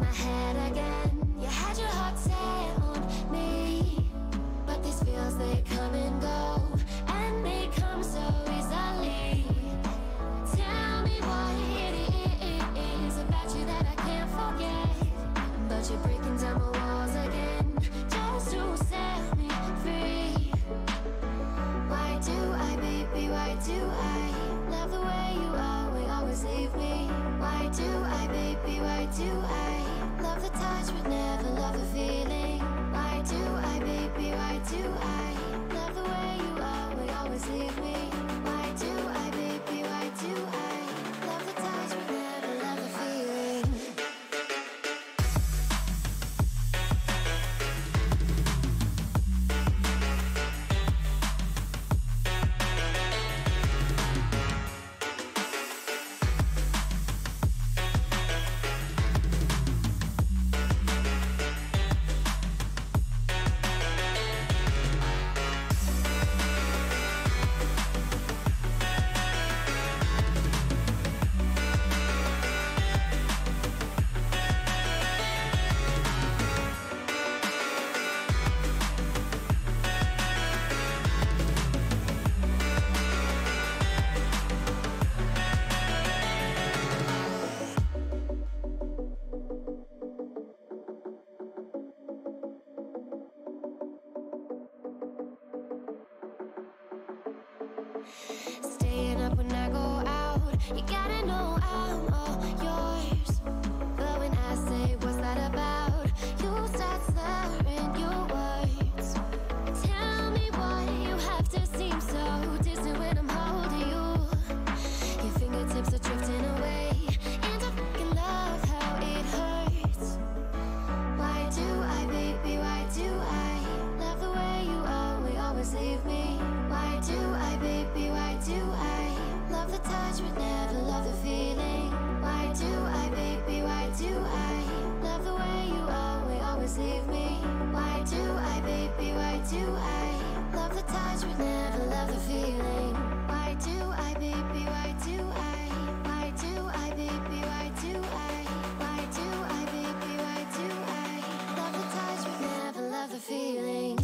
my head again. You had your heart set on me, but these feels, they come and go, and they come so easily. Tell me what it is about you that I can't forget, but you're breaking down my walls again just to set me free. Why do I, baby, why do I love the way you always leave me? Why do I, baby, why do I love the touch but never love the feeling? Why do I, baby, why do I love the way you always leave me? Why do I, baby, why do I love the touch but never love the feeling? Staying up when I go out, you gotta know I'm all yours. But when I say what's that about, you start slurring your words. Tell me why you have to seem so distant when I'm holding you. Your fingertips are drifting away, and I fucking love how it hurts. Why do I, baby, why do I love the way you always leave me? Why do I, baby, why do I love the touch but never love the feeling? Why do I, baby, why do I love the way you always leave me? Why do I, baby, why do I love the touch but never love the feeling? Why do I, baby, why do I? Why do I, baby, why do I? Why do I, baby, why do I love the touch but never love the feeling?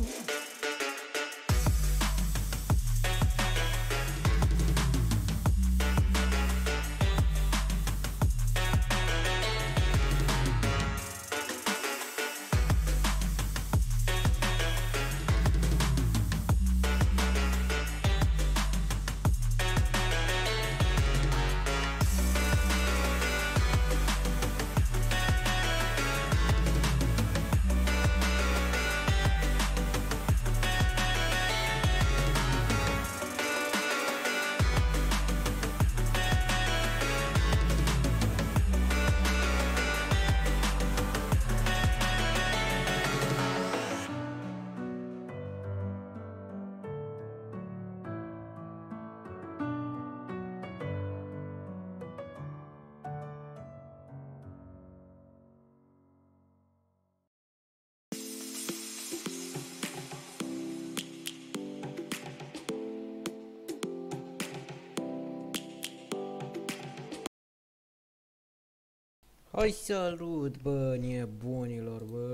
Hai salut, bă, nebunilor, bă.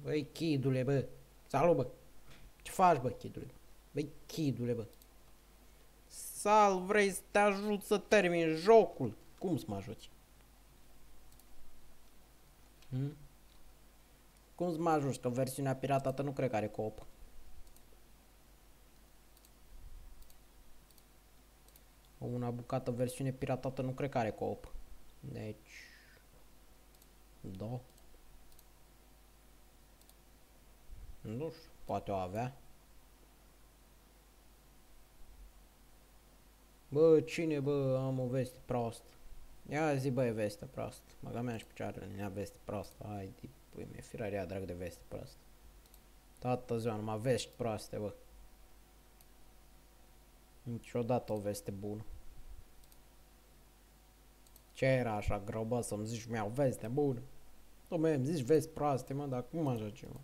Băi, chidule, bă. Salut, bă. Ce faci, bă, chidule? Băi, chidule, bă. Sal, vrei să te ajut să termin jocul? Cum să mă ajuți? Cum să mă ajuți? Că versiunea piratată nu cred că are co-op. Una bucată versiune piratată nu cred că are co-op. Deci... Da. Nu știu, poate o avea. Bă, cine, bă, am o veste proastă. Ia zi, bă, e veste proastă. Băga mea și picioarele, nea veste proastă. Hai, pui, mi-e firarea drag de veste proastă. Toată ziua, numai vești proaste, bă. Niciodată o veste bună. Ce era așa greu, bă, să-mi zici mi-au veste bună? Tu mi-mi zici vesti proaste, mă, dar cum așa ceva?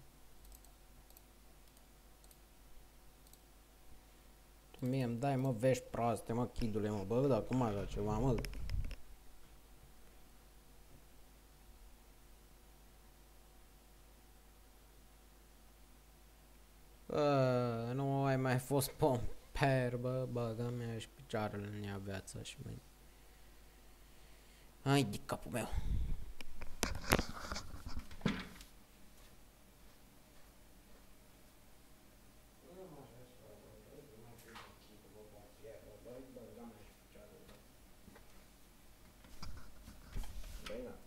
Tu mie îmi dai, mă, vești proaste, mă, chidule, mă, bă, dar cum așa ceva, mă? Bă, nu ai mai fost pomper, bă, băgă-mi și picioarele în ea viața și mâine. Hai de capul meu.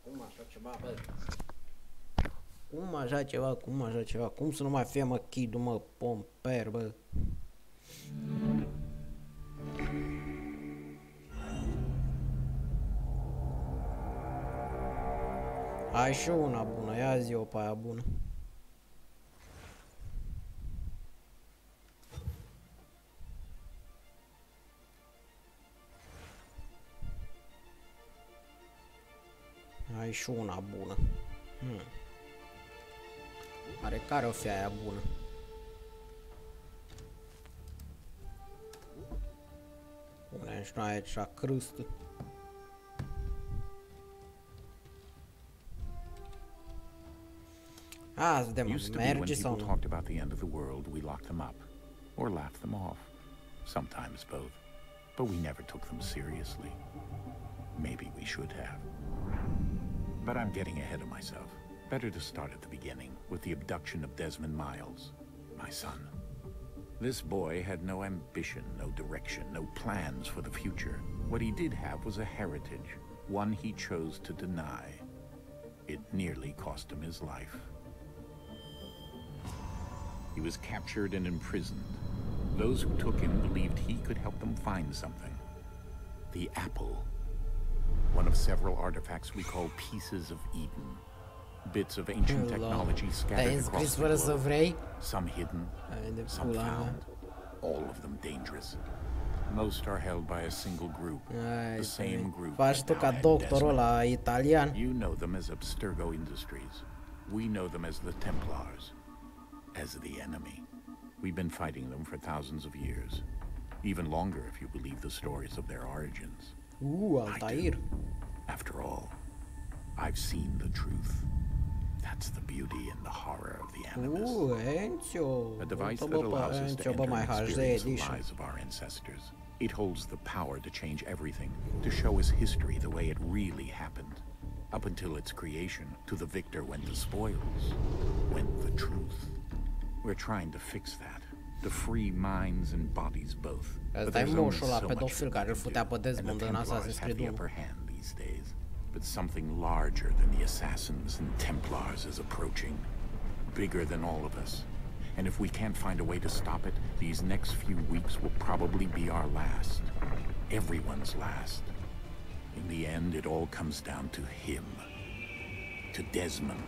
Cum așa ceva, bă? Cum așa ceva, cum așa ceva? Cum să nu mai fie, mă, chidul, mă, pomper, bă? Ai și una bună, ia zi-o pe aia bună. Ai și una bună. Are care o fi aia bună? Pune și noi aici crâstă. Azi de merge sau nu? Talked about the end of the world, we locked them up or laughed them off. Sometimes both. But we never took them seriously. Maybe we should have. But I'm getting ahead of myself. Better to start at the beginning, with the abduction of Desmond Miles, my son. This boy had no ambition, no direction, no plans for the future. What he did have was a heritage, one he chose to deny. It nearly cost him his life. He was captured and imprisoned. Those who took him believed he could help them find something. The apple. One of several artifacts we call pieces of Eden. Bits of ancient technology scattered across the globe. Some hidden, some found, all of them dangerous. Most are held by a single group, the same group that now had Desmond. You know them as Abstergo Industries. We know them as the Templars, as the enemy. We've been fighting them for thousands of years, even longer if you believe the stories of their origins. I do. After all, I've seen the truth. That's the beauty and the horror of the Animus. A device that allows us to enter and experience the lives of our ancestors. It holds the power to change everything, to show us history the way it really happened. Up until its creation, to the victor went the spoils, went the truth. We're trying to fix that, to free minds and bodies both. But there's only so much we can do, and the Templars have the upper hand these days. But something larger than the Assassins and Templars is approaching. Bigger than all of us. And if we can't find a way to stop it, these next few weeks will probably be our last. Everyone's last. In the end, it all comes down to him. To Desmond.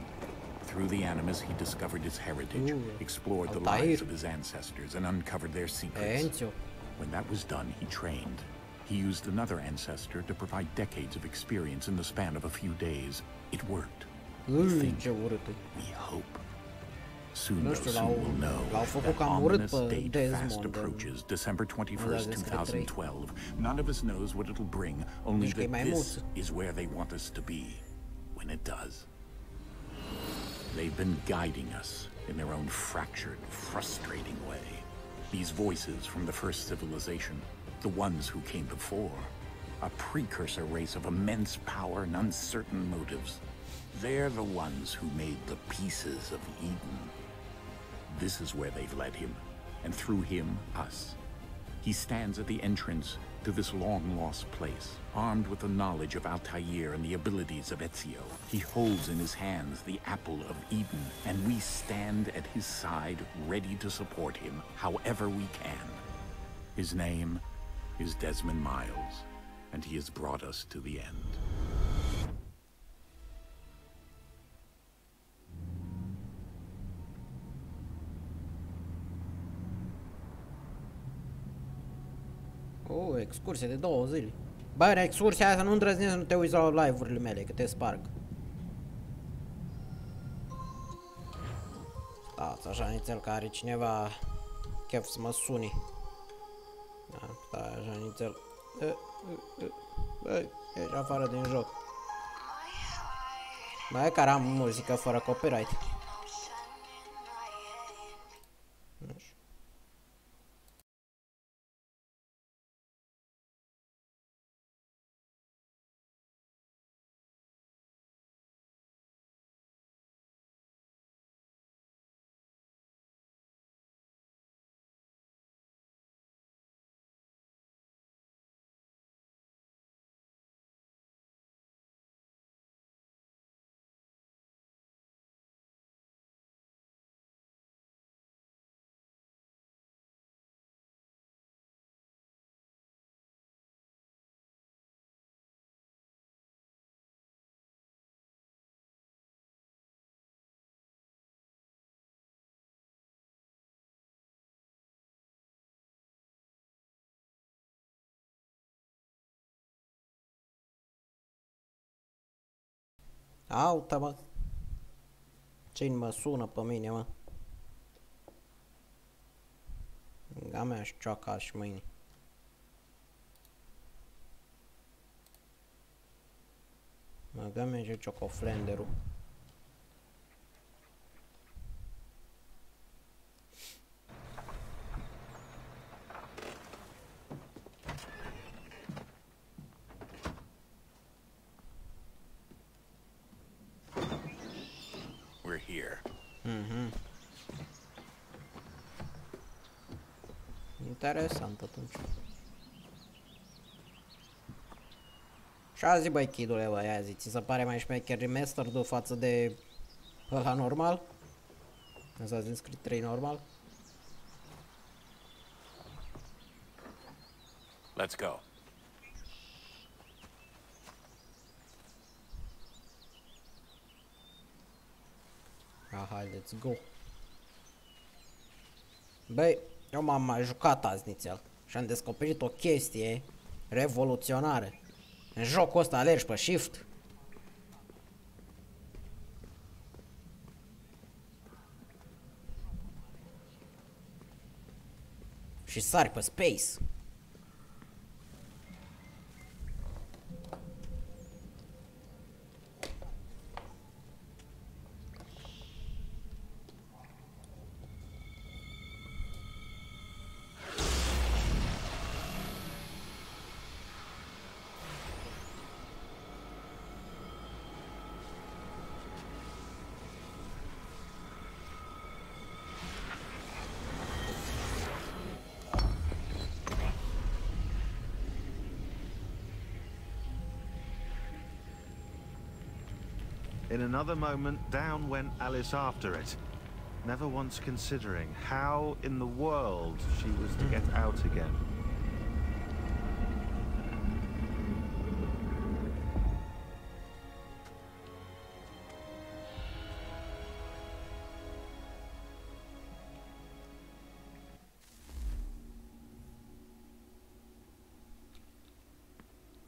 Through the Animus, he discovered his heritage, explored the lives of his ancestors, and uncovered their secrets. When that was done, he trained. He used another ancestor to provide decades of experience in the span of a few days. It worked. We think. We hope. Soon we'll know that ominous date fast approaches, December 21st, 2012. None of us knows what it'll bring, only that this is where they want us to be, when it does. They've been guiding us in their own fractured, frustrating way. These voices from the first civilization, the ones who came before, a precursor race of immense power and uncertain motives. They're the ones who made the pieces of Eden. This is where they've led him, and through him, us. He stands at the entrance to this long-lost place, armed with the knowledge of Altair and the abilities of Ezio. He holds in his hands the apple of Eden, and we stand at his side, ready to support him however we can. His name is Desmond Miles, and he has brought us to the end. O excursie de 2 zile. Bă, în excursia aia să nu îndrăznești să nu te uiți la live-urile mele, că te sparg. Stați așa nițel că are cineva chef să mă suni. Da, stai așa nițel. Băi, ești afară din joc. Băi, care am muzică fără copyright. Nu știu. Auta, mă. Cine mă sună pe mine, mă? A mea și cioaca și mâine. Mă găme și ciocoflenderul. We're here. Interesant atunci. Și azi, băi, chidule, băi, azi, ți se pare mai șmecher Remastered-ul față de ăla normal? Assassin's Creed 3 normal? Let's go. Haideți, go. Băi, eu m-am mai jucat azi nițel și am descoperit o chestie revoluționară. În jocul ăsta alergi pe shift. Și sari pe space. In another moment, down went Alice after it, never once considering how in the world she was to get out again.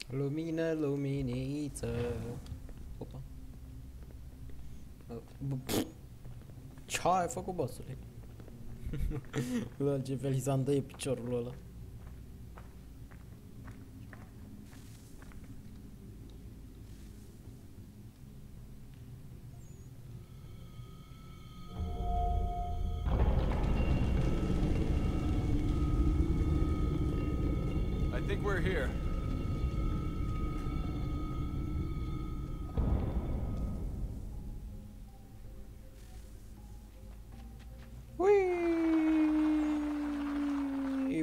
Lumină, luminiță. Opa. Ce ai făcut, bossule? La ce fel s-a îndăie piciorul ăla. I think we're here.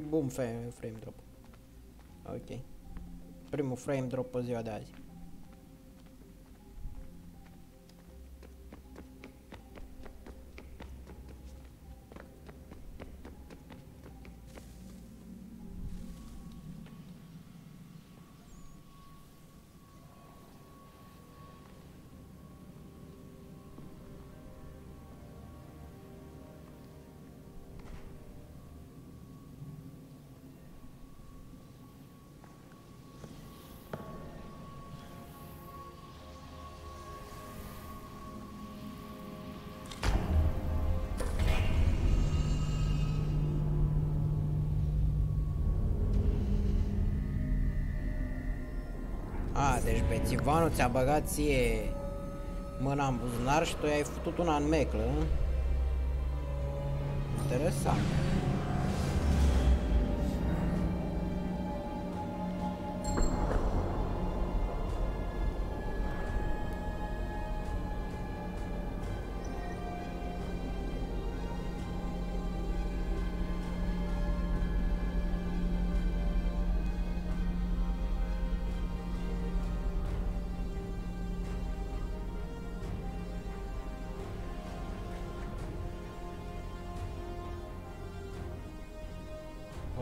Bum, frame drop. Ok. Primul frame drop pe ziua de azi. Deci bețivanul ți-a băgat ție mâna în buzunar și tu i-ai făcut una în meclă. Interesant.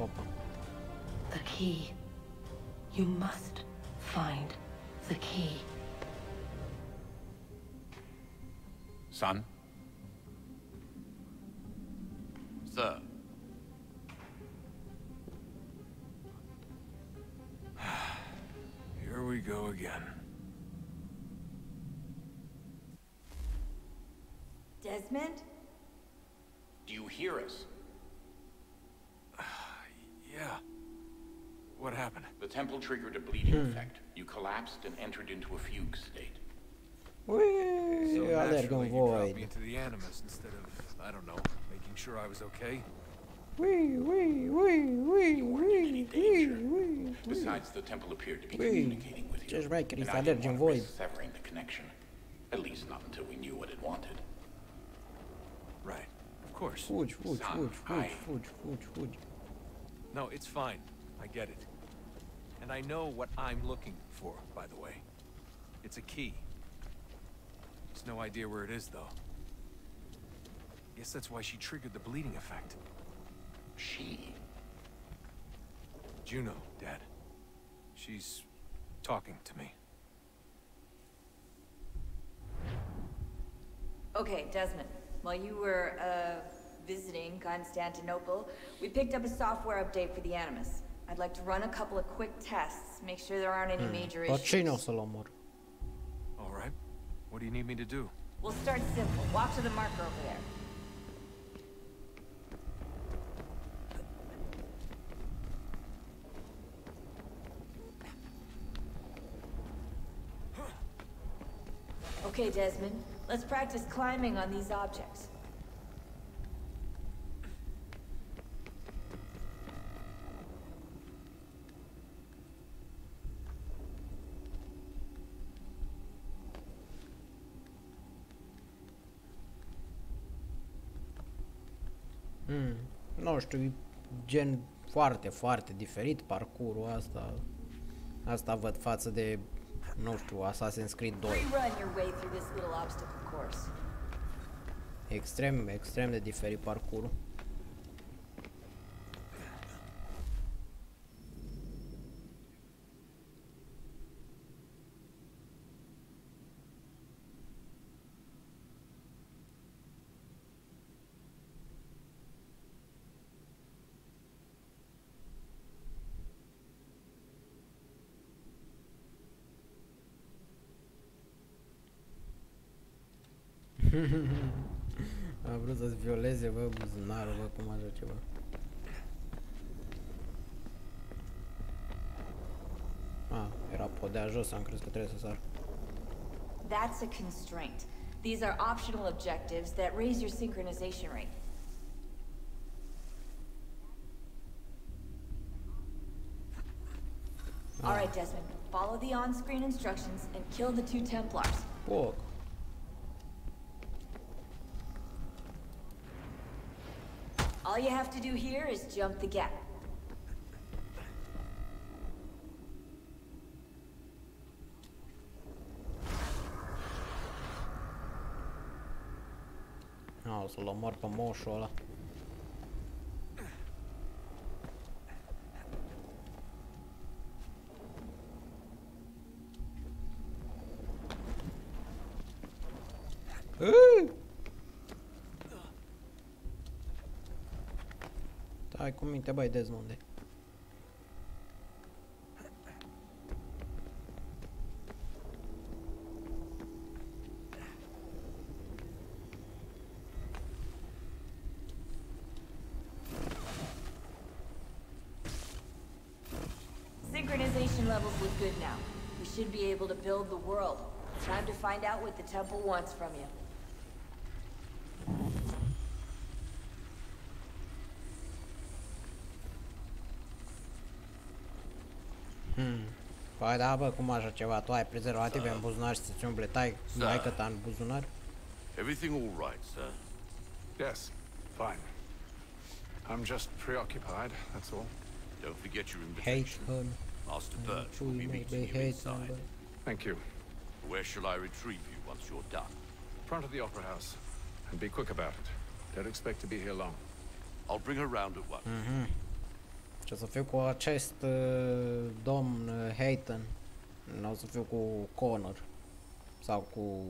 Opa. The key. You must find the key. Son? Sir. Here we go again. Desmond? Do you hear us? Yeah. What happened? The temple triggered a bleeding effect. You collapsed and entered into a fugue state. Ui, So alergă naturally, în you dropped void. me into the Animus instead of, I don't know, making sure I was okay. Ui, ui, ui, ui, You weren't in any ui, danger. ui, ui. Besides, the temple appeared to be Ui, communicating with ce you. șmecherii And să I alergi didn't în want to void. risk severing the connection. At least not until we knew what it wanted. Right. Of course. Fugi, fugi, Son, fugi, fugi, I- fugi, fugi, fugi. No, it's fine. I get it. And I know what I'm looking for, by the way. It's a key. There's no idea where it is, though. Guess that's why she triggered the bleeding effect. She. Juno, Dad. She's talking to me. Okay, Desmond. While you were, visiting Constantinople, we picked up a software update for the Animus. I'd like to run a couple of quick tests, make sure there aren't any major Pe cine o issues. să-l omor? All right. What do you need me to do? We'll start simple. Walk to the marker over there. Okay, Desmond. Let's practice climbing on these objects. Nu știu, e gen foarte, foarte diferit parcurul asta. Asta văd față de, nu știu, Assassin's Creed 2. Rerun your way through this little obstacle course. Extrem, extrem de diferit parcurul. A vrut să-ți violeze, bă, buzunarul, bă, cum așa ceva. Era podea jos, am crezut că trebuie să sar. That's a constraint. These are optional objectives that raise your synchronization rate. All right, Desmond. Follow the on-screen instructions and kill the 2 Templars. Foc. All you have to do here is jump the gap. O să-l omor pe moșul ăla. Stai cu minte, băi, Desmonde. Synchronization levels look good now. We should be able to build the world. Time to find out what the temple wants from you. Păi da, bă, cum așa ceva? Tu ai prezervative în buzunar și ți-ți umble maică ta în buzunar? Everything all right, sir? Yes, fine. I'm just preoccupied, that's all. Don't forget your Hate invitation. her. Master Birch will Pui be mei, meeting they you hate her, inside. bă. Thank you. Where shall I retrieve you once you're done? Front of the Opera House. And be quick about it. Don't expect to be here long. I'll bring her round at once. Ce o să fiu cu acest domn Hayton. Nu o să fiu cu Connor. Sau cu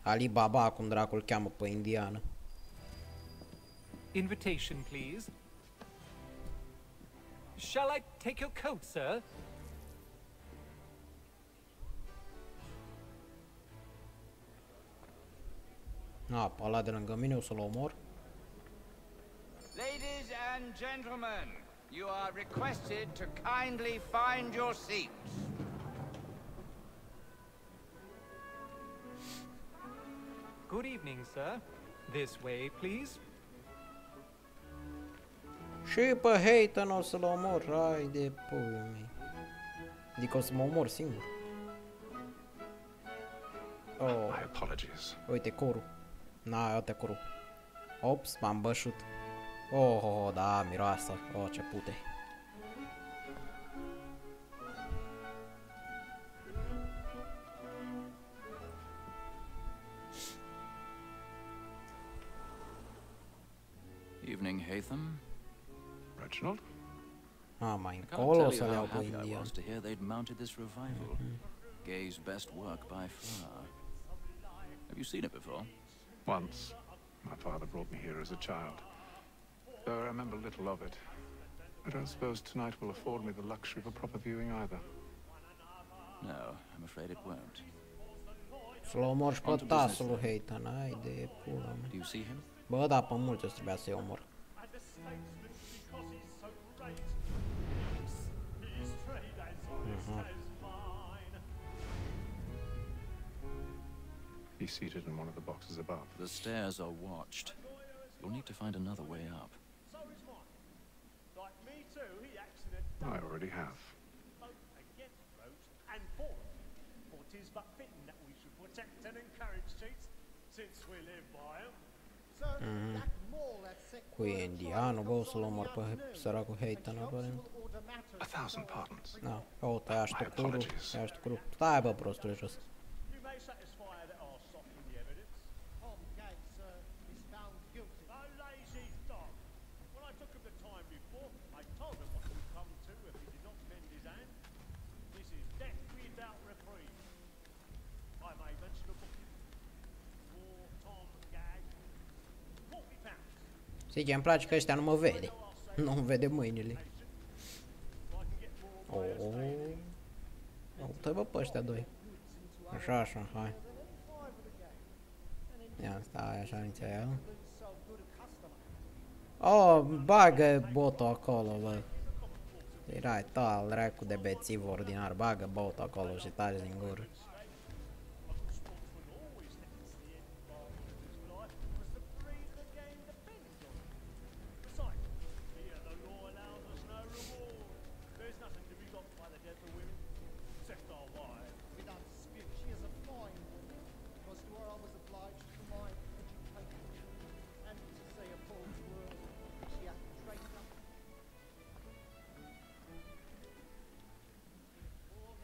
Ali Baba, cum dracul cheamă pe indiană. Invitation, please. Shall I take your coat, sir? A, pe ăla de lângă mine o să-l omor. Ladies and gentlemen, you are requested to kindly find your seats. Good evening, sir. This way, please. Și pe Hayton o să-l omor, hai de pui mei. Adică o să mă omor singur. Oh, My apologies. uite corul. Na, uite corul. Ops, m-am bășut. Oh, da, miroasă. Oh, ce pute. Evening, Hatham. Reginald? Ah, mai I can't încolo tell o you să le how iau pe happy I indian. was to hear they'd mounted this revival. Gay's best work by far. Have you seen it before? Once. My father brought me here as a child. Though I remember little of it. I don't suppose tonight will afford me the luxury of a proper viewing either. No, I'm afraid it won't. Să-l omor și pe tasul lui Hayton, hai de pula mea. Do you see him? Bă, da, pe mulți o să trebuia să-i omor. He's seated in one of the boxes above. The stairs are watched. You'll need to find another way up. I already have. Cu indianul, bă, o să-l omor pe săracul Hayton, aparent. 1,000 pardons. Da, o tăiași tu curul, tăiași tu curul. Stai, bă, prostule, jos. Zice, îmi place că ăștia nu mă vede. Nu-mi vede mâinile. Oh. Uite, bă, pe ăștia doi. Așa, așa, hai. Ia, stai, așa, nițea el. Oh, bagă botul acolo, bă. Erai tal, dracu de bețiv ordinar, bagă botul acolo și taci din gură.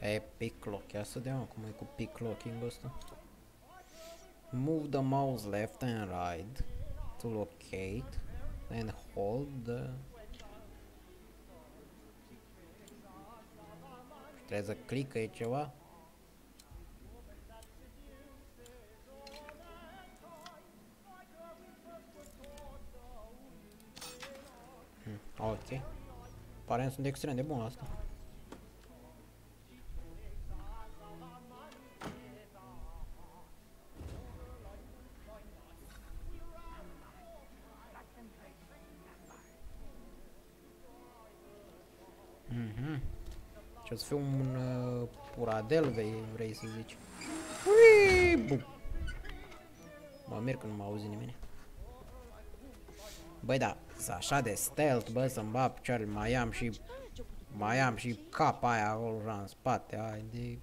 E picklock, ia să vedem cum e cu picklocking ăsta. Move the mouse left and right to locate and hold the... Trebuie să clică e ceva? Ok. Pare sunt extrem de bun asta. Ce-o să fiu un puradel, vrei să zici. Ui, bu. Mă mir că nu mă auzi nimeni. Băi, da, să așa de stealth, bă, să-mi bag picioarele, mai am și capa aia acolo în spate, ai de...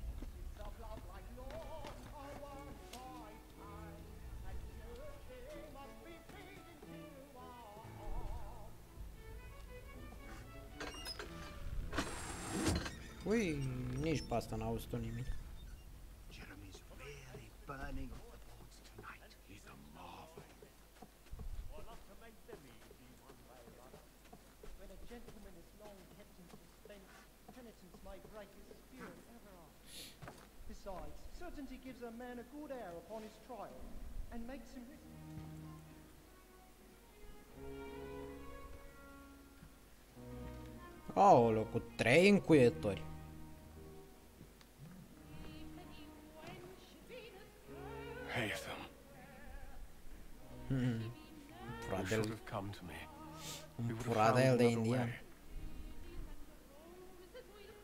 Ui, nici pe asta n-auzi tu nimic. Jeremy's really burning off the boards tonight. He's a marvel. When a gentleman is long kept in suspense, penitence may break his spirit ever after. Besides, certainty gives a man a good air upon his trial, and makes him risk. Aoleu, cu 3 încuietori. Hatham. You should have come to me. We would have Furadel found de another indian. way.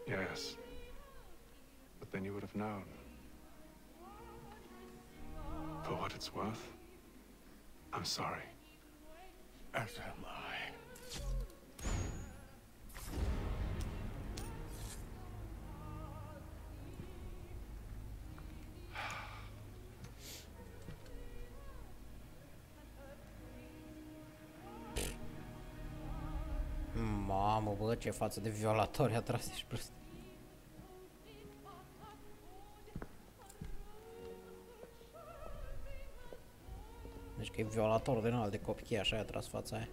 Yes. But then you would have known. For what it's worth, I'm sorry. As am I. Mamă, bă, ce față de violatori a tras, ești prost. Deci că e violator de înalt de copii, așa i-a tras fața aia.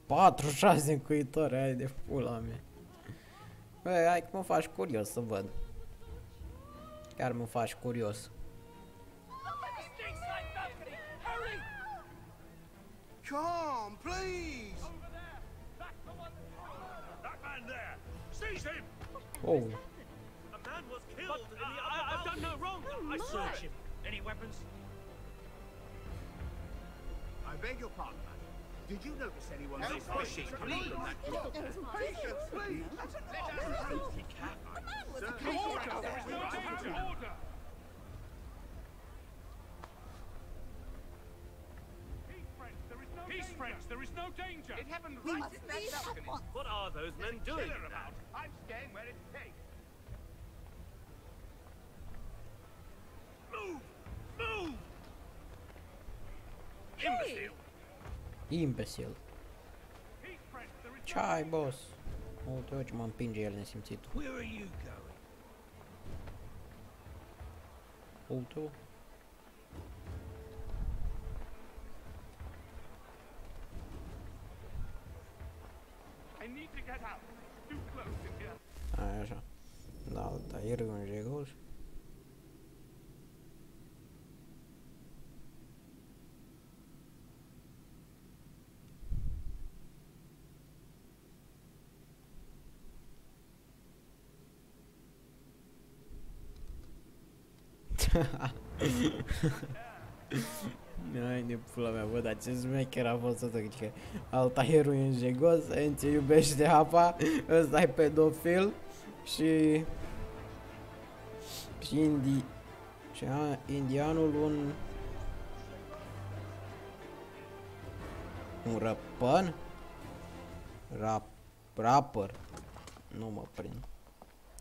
Patru, 6 încuitori, hai de pula mea. Băi, hai că mă faci curios să văd. Chiar mă faci curios. Calm, please! Oh. A man was killed in the I've done no wrong. I searched him. Any weapons? I beg your pardon, madam. Did you notice anyone fishing from that group? Patience, please! Order! Peace, friends, there is no danger! It happened right in that balcony. What are those men doing in that? I'm staying where it's safe. Move! Move! Imbecile! Imbecil. Ce ai, boss? Uite, ce mă împinge el nesimțitul. Where are you going? Uite-o. I need to get out. It's too close in here. Aia așa. Da, da, e râul în jegos. Hai de pula mea, bă, dar ce smecher a fost ăsta, că altaierul e în jegos, Ențe iubește apa, ăsta e pedofil și indianul un răpăn? Rapper. Nu mă prind.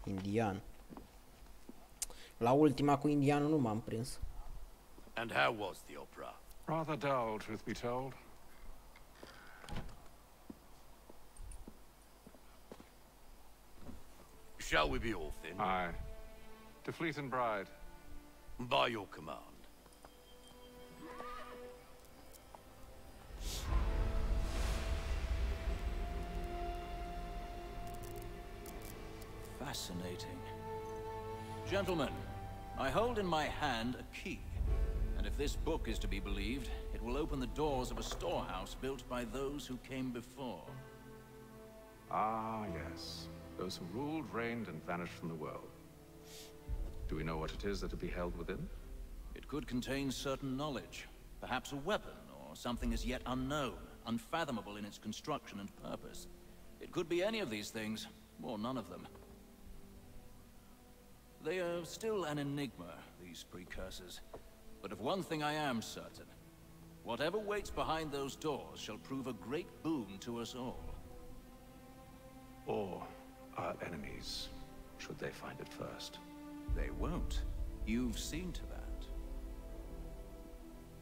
Indian. La ultima cu indianul nu m-am prins. And how was the opera? Rather dull, truth be told. Shall we be off then? Aye. To Fleet and Bride. By your command. Fascinating. Gentlemen, I hold in my hand a key. And if this book is to be believed, it will open the doors of a storehouse built by those who came before. Ah, yes. Those who ruled, reigned, and vanished from the world. Do we know what it is that will be held within? It could contain certain knowledge. Perhaps a weapon, or something as yet unknown, unfathomable in its construction and purpose. It could be any of these things, or none of them. They are still an enigma, these precursors. But of one thing I am certain. Whatever waits behind those doors shall prove a great boon to us all. Or our enemies, should they find it first. They won't. You've seen to that.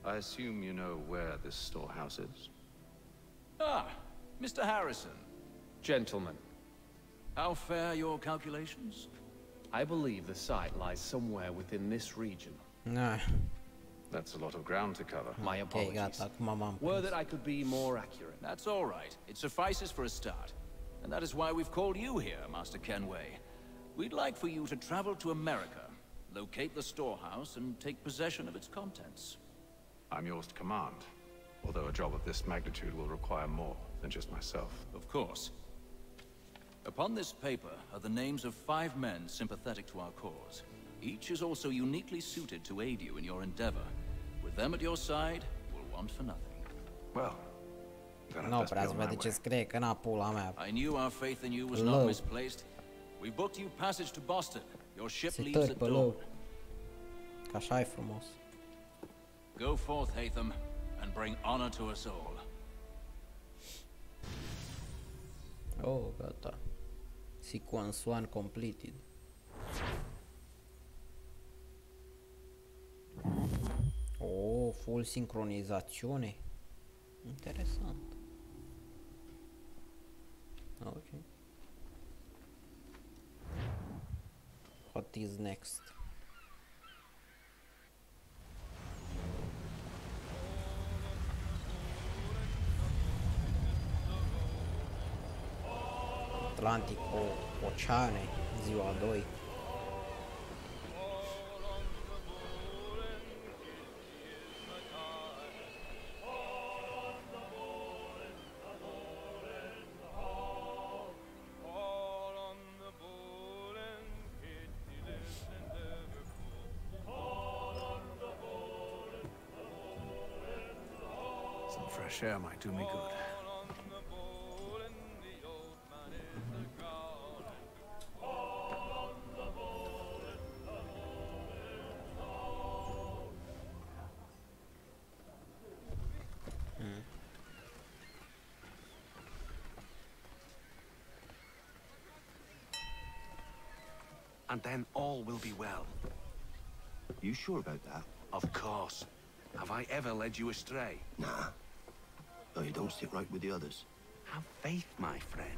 I assume you know where this storehouse is? Ah, Mr. Harrison. Gentlemen, How fare your calculations? I believe the site lies somewhere within this region. Nah. That's a lot of ground to cover. My apologies. Gata, acum m-am Were prins. that I could be more accurate. That's all right. It suffices for a start. And that is why we've called you here, Master Kenway. We'd like for you to travel to America, locate the storehouse, and take possession of its contents. I'm yours to command, although a job of this magnitude will require more than just myself. Of course. Upon this paper are the names of 5 men sympathetic to our cause. Each is also uniquely suited to aid you in your endeavor. With them at your side, we'll want for nothing. Well, no prea să vede ce scrie, că n-a pula mea. I knew our faith in you was not misplaced. We booked you passage to Boston. Your ship leaves at dawn. Că așa e frumos. Go forth, Hatham, and bring honor to us all. Oh, gata. Sequence 1 completed. Oh, full sincronizațiune. Interesant. Ok. What is next? Atlantic Oceane, ziua 2. Some fresh air might do me good. And then all will be well. You sure about that? Of course. Have I ever led you astray? Nah. No, you don't sit right with the others. Have faith, my friend.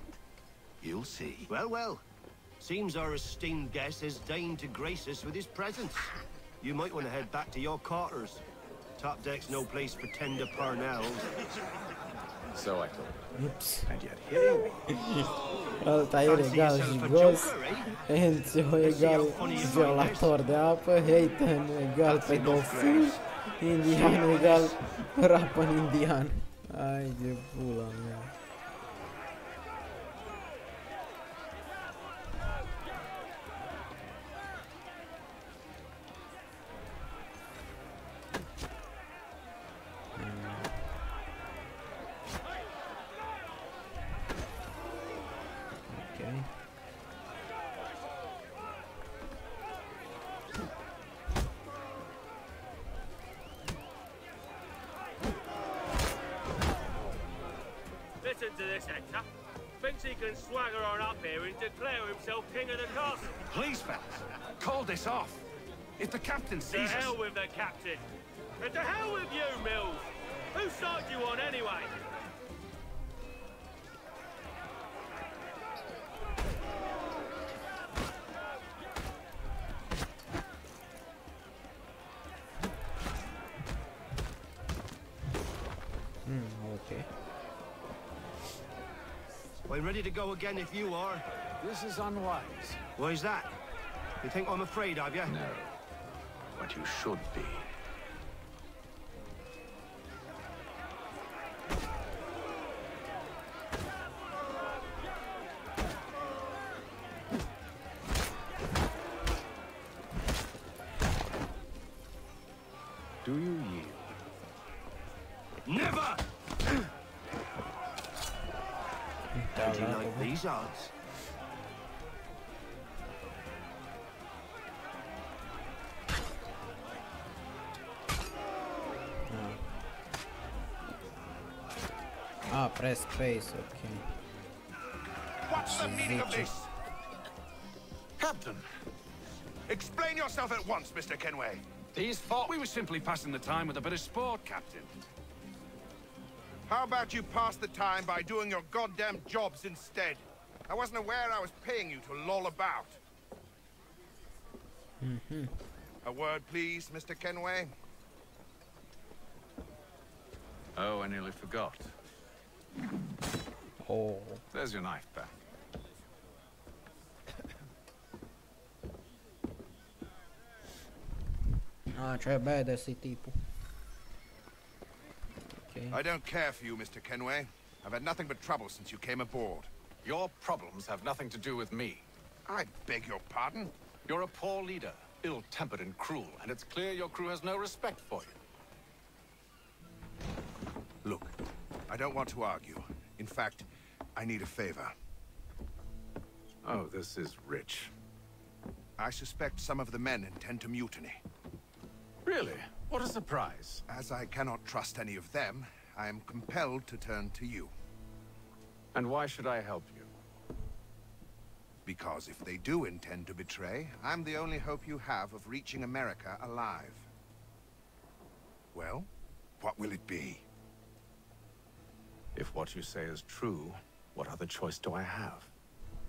You'll see. Well, well. Seems our esteemed guest has deigned to grace us with his presence. You might want to head back to your quarters. Top deck's no place for tender parnells. So I thought. Oops. And yet here you are. Ăsta e egal jigos, Enzo egal violator de apă, Hayden egal pedofil, indian egal rapper indian. Ai de pula mea. Listen to this, Hector. Thinks he can swagger on up here and declare himself king of the castle. Please, fellas, call this off. If the captain To sees hell us... with the captain. And to hell with you, Mills. Whose side you on anyway? Okay. We're ready to go again if you are. This is unwise. Why's that? You think I'm afraid of you? No. But you should be. Do you yield? Never! Don't you like these odds? Ah, press space, okay. What's the meaning of this? Captain, explain yourself at once, Mr. Kenway. These thought we were simply passing the time with a bit of sport, Captain. How about you pass the time by doing your goddamn jobs instead? I wasn't aware I was paying you to loll about. A word, please, Mr. Kenway. Oh, I nearly forgot. Oh. There's your knife back. Ah, trebuie ăsta-i tipul. Okay. I don't care for you, Mr. Kenway. I've had nothing but trouble since you came aboard. Your problems have nothing to do with me. I beg your pardon? You're a poor leader, ill-tempered and cruel, and it's clear your crew has no respect for you. Look, I don't want to argue. In fact, I need a favor. Oh, this is rich. I suspect some of the men intend to mutiny. Really? What a surprise. As I cannot trust any of them, I am compelled to turn to you. And why should I help you? Because if they do intend to betray, I'm the only hope you have of reaching America alive. Well, what will it be? If what you say is true, what other choice do I have?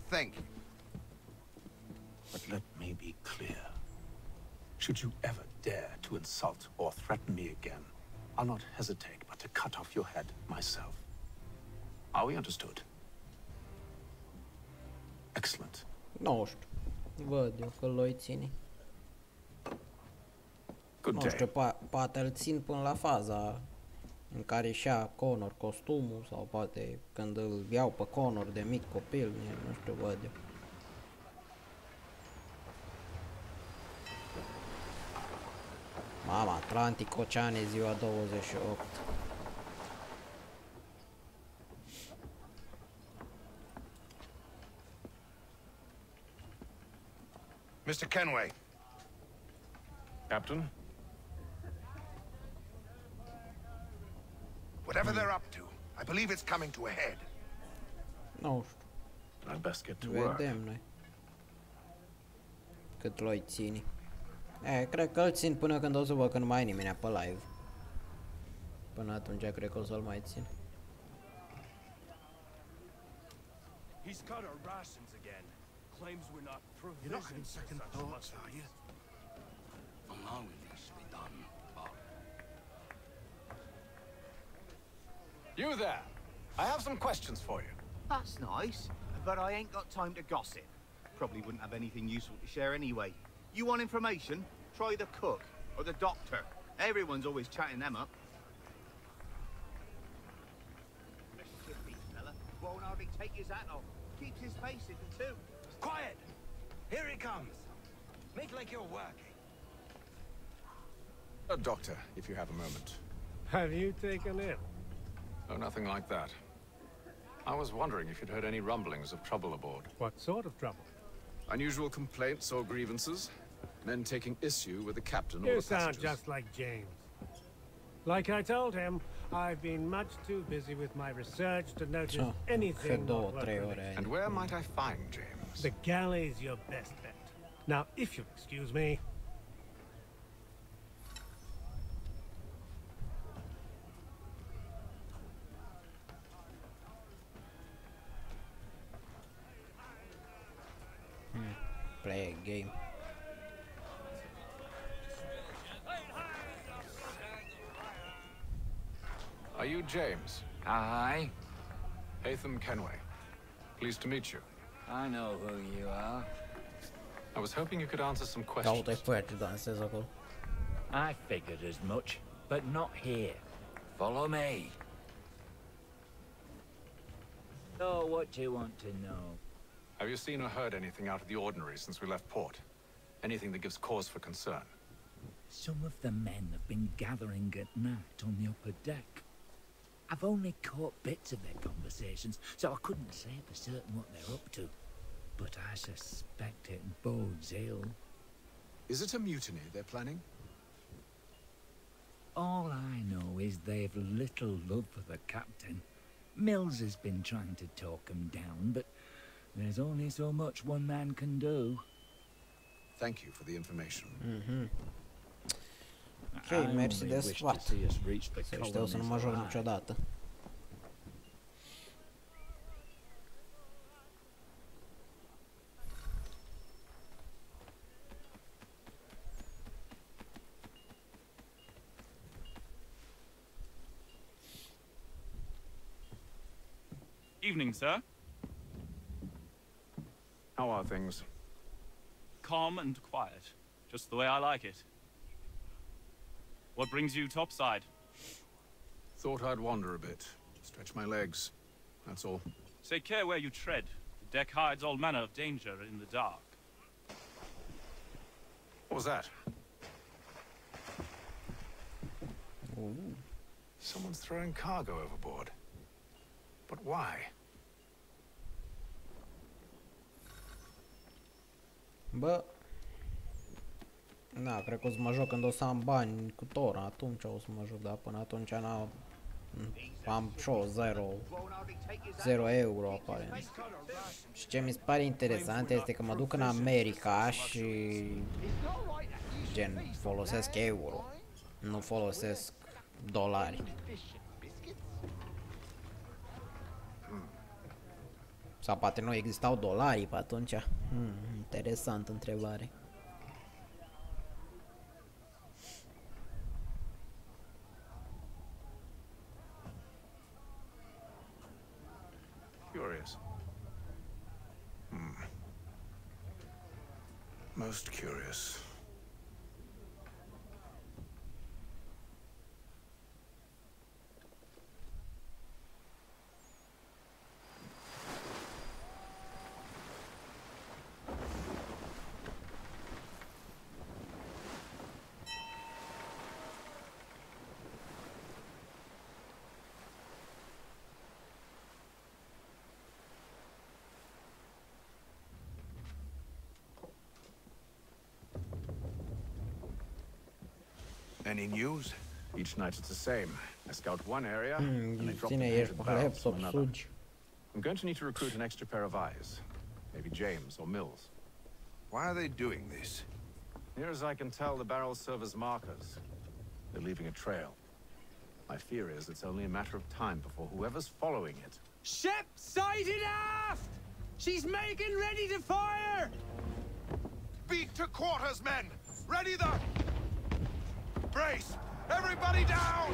Thank you. But let me be clear. Should you ever dare to insult or threaten me again, I'll not hesitate but to cut off your head myself. Are we understood? Excellent. Nu știu. Văd eu că l-o ține. Nu știu, poate îl țin până la faza în care își ia Connor costumul, sau poate când îl iau pe Connor de mic copil, nu știu, văd eu. Mama, Atlantic Oceane, ziua 28. Mr. Kenway. Captain? Whatever they're up to, I believe it's coming to a head. Nu știu. I'd best get to work. Vedem noi. Cât l-o ține. Cred că îl țin până când o să văd că nu mai e nimeni pe live. Până atunci cred că o să-l mai țin. He's cut our rations again. Claims we're not You're not having second thoughts, are you? I know it needs to be done, but... You there! I have some questions for you. That's nice, but I ain't got time to gossip. Probably wouldn't have anything useful to share anyway. You want information? Try the cook or the doctor. Everyone's always chatting them up. Fella won't hardly take his hat off. Keeps his face hidden too. Quiet! Here he comes. Make like you're working. A doctor, if you have a moment. Have you taken ill? Oh, nothing like that. I was wondering if you'd heard any rumblings of trouble aboard. What sort of trouble? Unusual complaints or grievances? Men taking issue with the captain or You the sound passengers? just like James. Like I told him, I've been much too busy with my research to notice anything not worth-related. And where might I find James? The galley's your best bet. Now, if you'll excuse me... Play a game. Are you James? Aye. Hatham Kenway. Pleased to meet you. I know who you are. I was hoping you could answer some questions. I figured as much, but not here. Follow me. So, what do you want to know? Have you seen or heard anything out of the ordinary since we left port? Anything that gives cause for concern? Some of the men have been gathering at night on the upper deck. I've only caught bits of their conversations, so I couldn't say for certain what they're up to. But I suspect it bodes ill. Is it a mutiny they're planning? All I know is they've little love for the captain. Mills has been trying to talk him down, but there's only so much one man can do. Thank you for the information. Ok, mersi de sfat. Să știu să nu mă joc niciodată. Evening, sir. How are things? Calm and quiet. Just the way I like it. What brings you topside? Thought I'd wander a bit. Stretch my legs. That's all. Take care where you tread. The deck hides all manner of danger in the dark. What was that? Ooh. Someone's throwing cargo overboard. But why? Bă, na, cred că o să mă joc când o să am bani cu Tora, atunci o să mă joc, dar până atunci am și o 0 euro aparent. Și ce mi se pare interesant este că mă duc în America și gen folosesc euro, nu folosesc dolari. Sau poate nu existau dolarii pe atunci. Interesant întrebare. Curious. Most curious. Any news? Each night it's the same. I scout one area, and they drop the Ține, ești painted pe barrels from laptop, another. sugi. I'm going to need to recruit an extra pair of eyes. Maybe James or Mills. Why are they doing this? Near as I can tell, the barrels serve as markers. They're leaving a trail. My fear is it's only a matter of time before whoever's following it. Ship sighted aft! She's making ready to fire! Beat to quarters, men! Ready the... Brace! Everybody down!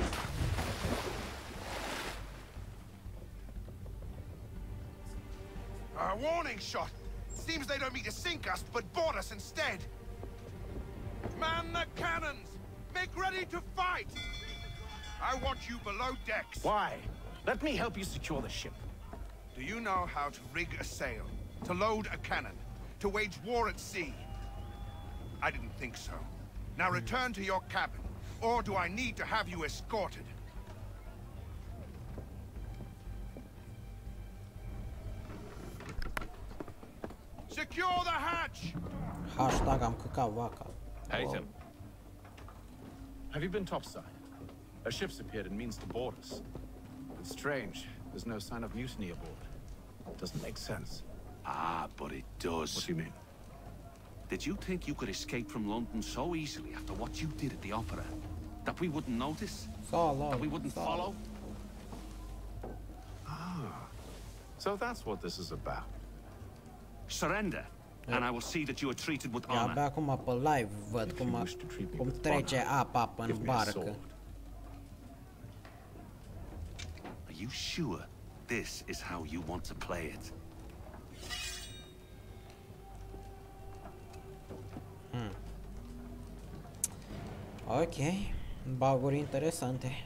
A warning shot! Seems they don't mean to sink us, but board us instead! Man the cannons! Make ready to fight! I want you below decks! Why? Let me help you secure the ship. Do you know how to rig a sail? To load a cannon? To wage war at sea? I didn't think so. Now return to your cabin. Or do I need to have you escorted? Secure the hatch! Hashtag am căcat vaca. Haytham. Have you been topside? A ship's appeared and means to board us. It's strange. There's no sign of mutiny aboard. Doesn't make sense. Ah, but it does. What do you mean? Did you think you could escape from London so easily after what you did at the opera? That we wouldn't notice? That we wouldn't follow? Ah. So that's what this is about. Surrender, and I will see that you are treated with Eu abia honor. acum pe live văd cum trece apa în barcă. Are you sure this is how you want to play it? Ok, baguri interesante.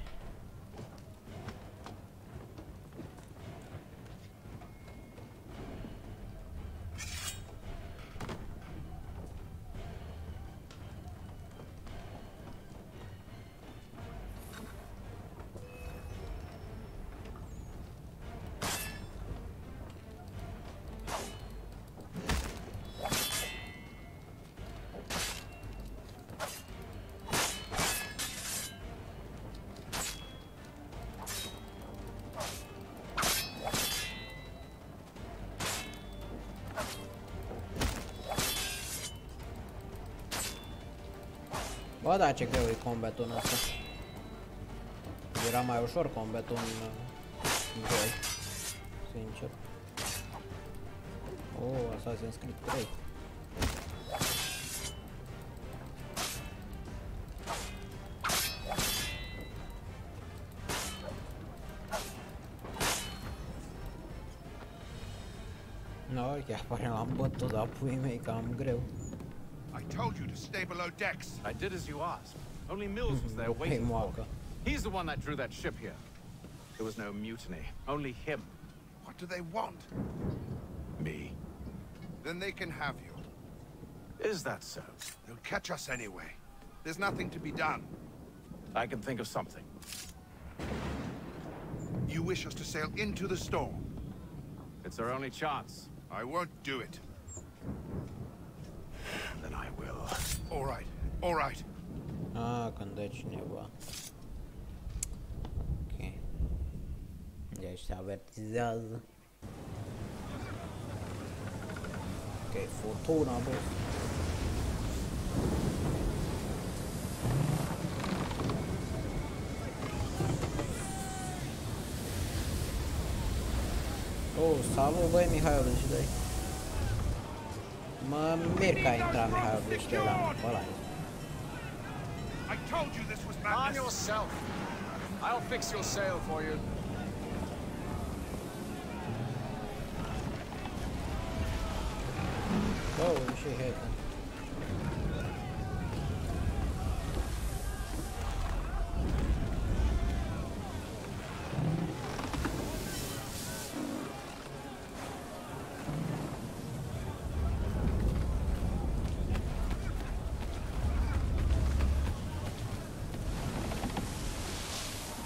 Bă, da, ce greu e combatul ăsta. Era mai ușor combatul în 2, sincer. Oh, Assassin's Creed 3. No, chiar pare l-am bătut, dar puii mei cam greu. I told you to stay below decks. I did as you asked. Only Mills was there waiting for me. He's the one that drew that ship here. There was no mutiny, only him. What What do they want? Me. Then they can have you. Is that so? They'll catch us anyway. There's nothing to be done. I can think of something. You wish us to sail into the storm? It's our only chance. I won't do it. Then I will. All right. All right. Ah, când e cineva. Ok. Deci se avertizează. Ok, furtuna, boss. Oh, salut, băi, Mihailu și dai. Mă mir că a intrat Mihailu și dai la ăla. I told you this was madness. Calm yourself. I'll fix your sail for you. Oh, she hit him.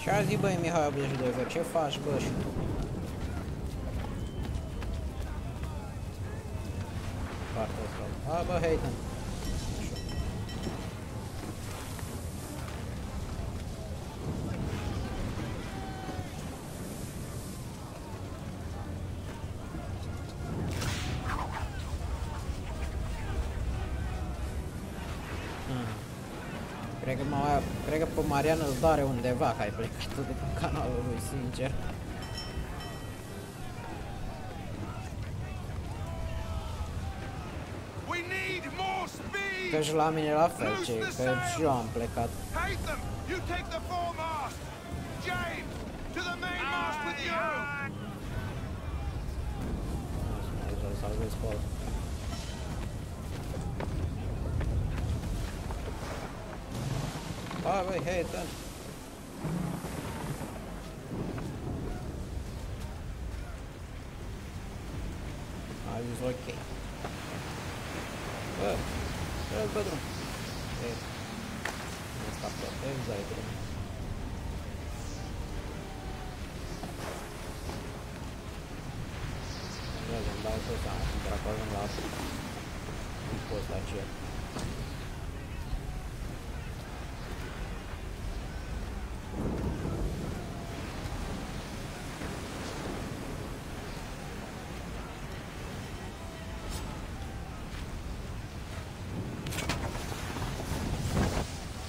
Ce-a zi, băi, Mihai 82, bă, ce faci, bă, și tu? Foarte slab. A, bă, Hayden. Cred că pe Marian îți doare undeva că ai plecat tu de pe canalul lui, sincer. Că și la mine la fel, ce, că și eu am plecat. Să salvez pe ăla. Hai, băi, hei, dă-mi. A zis ok. Bă, dă-l pe drum. Ei, ăsta proteza e drum. Îmi dau să seama, când dracu ajung la asta. Nu poți la cer.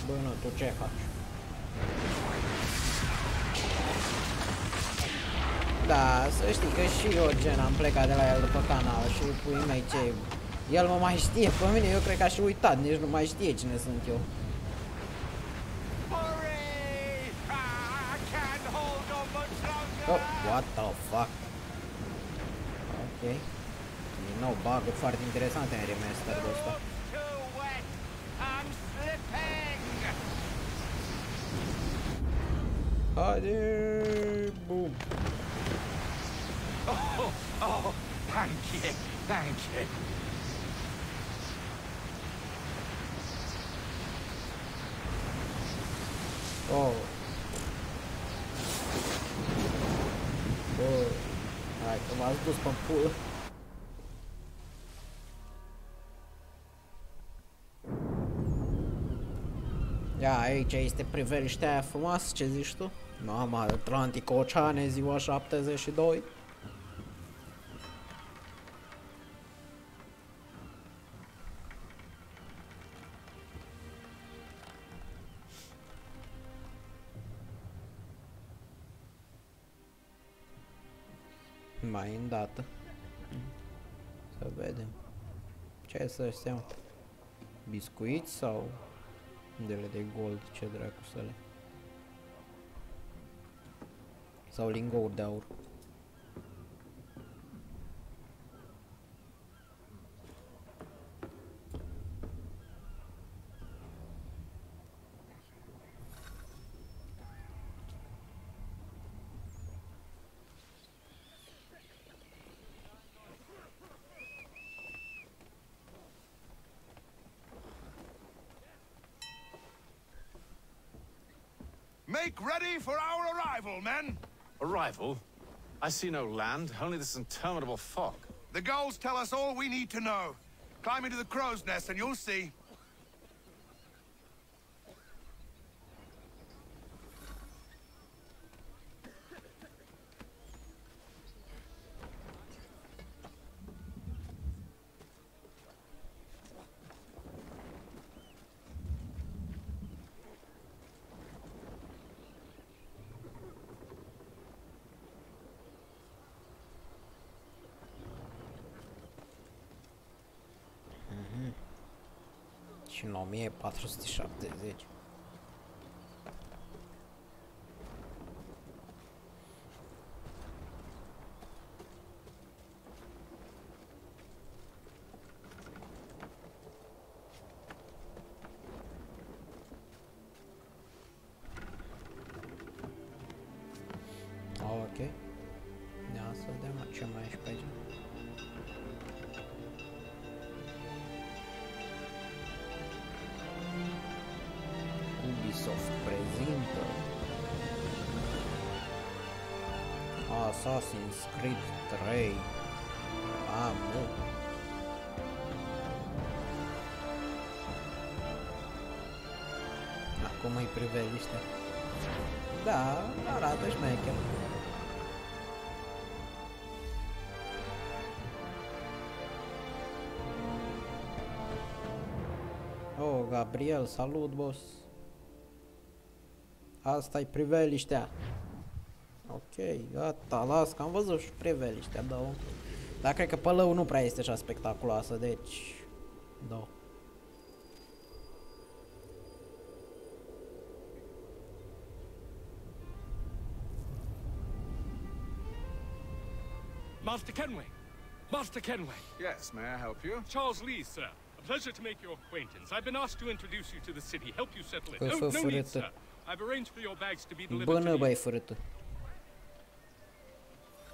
Bă, nu, tu ce faci? Da, să știi că și eu, gen, am plecat de la el după canal și puii mei ce... El mă mai știe pe mine, eu cred că aș uitat, nici nu mai știe cine sunt eu. Oh, what the fuck? Ok. Din nou bug-uri foarte interesante în Remastered ăsta. Haide, boom. Oh, thank you, thank you. Oh. Bă, hai că m-ați dus pe pulă. Ia, aici este priveliștea aia frumoasă, ce zici tu? Mama, Atlantic Oceane, ziua 72. Mai îndată. Să vedem. Ce să seamă? Biscuiți sau dele de gold, ce dracu să le... Sau lingouri de aur. Make ready for our arrival, men! Arrival? I see no land, only this interminable fog. The gulls tell us all we need to know. Climb into the crow's nest and you'll see. Și în 1470. Ok. Ia să vedem ce mai ești pe aici. Ubisoft prezintă Assassin's Creed 3. Mamă. Acum îi priveliște. Da, arată șmecher. Oh, Gabriel, salut, boss. Asta-i priveliștea. Ok, gata, las că am văzut și priveliștea, da. Dar cred că pălăul nu prea este așa spectaculoasă, deci... Da. Master Kenway! Master Kenway! Yes, may I help you? Charles Lee, sir. A pleasure to make your acquaintance. I've been asked to introduce you to the city, help you settle it. No need, sir. I've arranged for your bags to be delivered to you.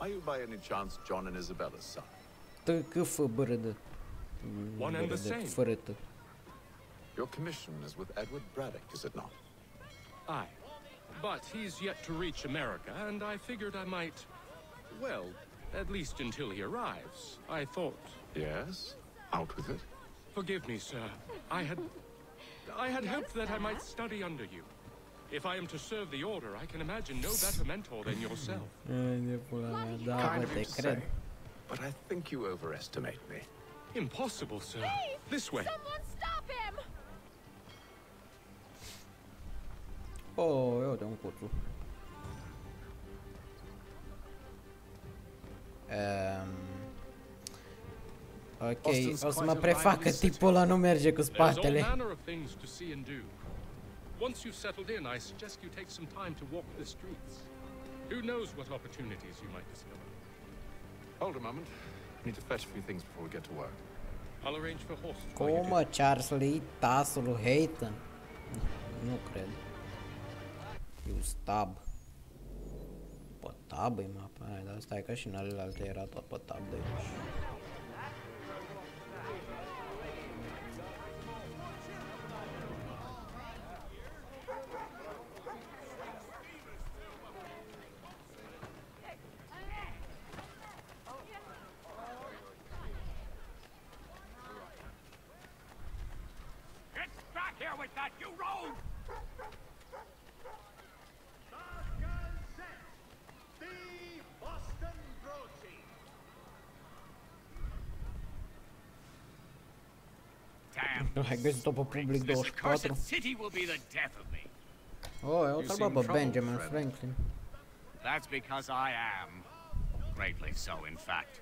Are you by any chance John and Isabella's son? One and the same. Your commission is with Edward Braddock, is it not? Aye. But he's yet to reach America, and I figured I might... Well, at least until he arrives. I thought... Yes? Out with it. Forgive me, sir. I had hoped that I might study under you. If I am to serve the order, I can imagine no better mentor than yourself. Kind of you to say, but I think you overestimate me. Impossible, sir. Hey, this way. Someone stop him! Oh, eu de un cuțu. Ok, o să mă prefacă tipul ăla nu merge cu spatele. Once you've settled in, I suggest you take some time to walk the streets. Who knows what opportunities you might discover. Hold a moment. I need to fetch a few things before we get to work. I'll arrange for horses. Cum mă, Charles Lee, tasul lui Hayton? Nu cred. You stab. Pe tab e mapa aia, dar stai că și în alelalte era tot pe tab, deci... Hai găsit-o pe public 24. Oh, eu trebuie pe Benjamin Franklin. That's because I am. Greatly so, in fact.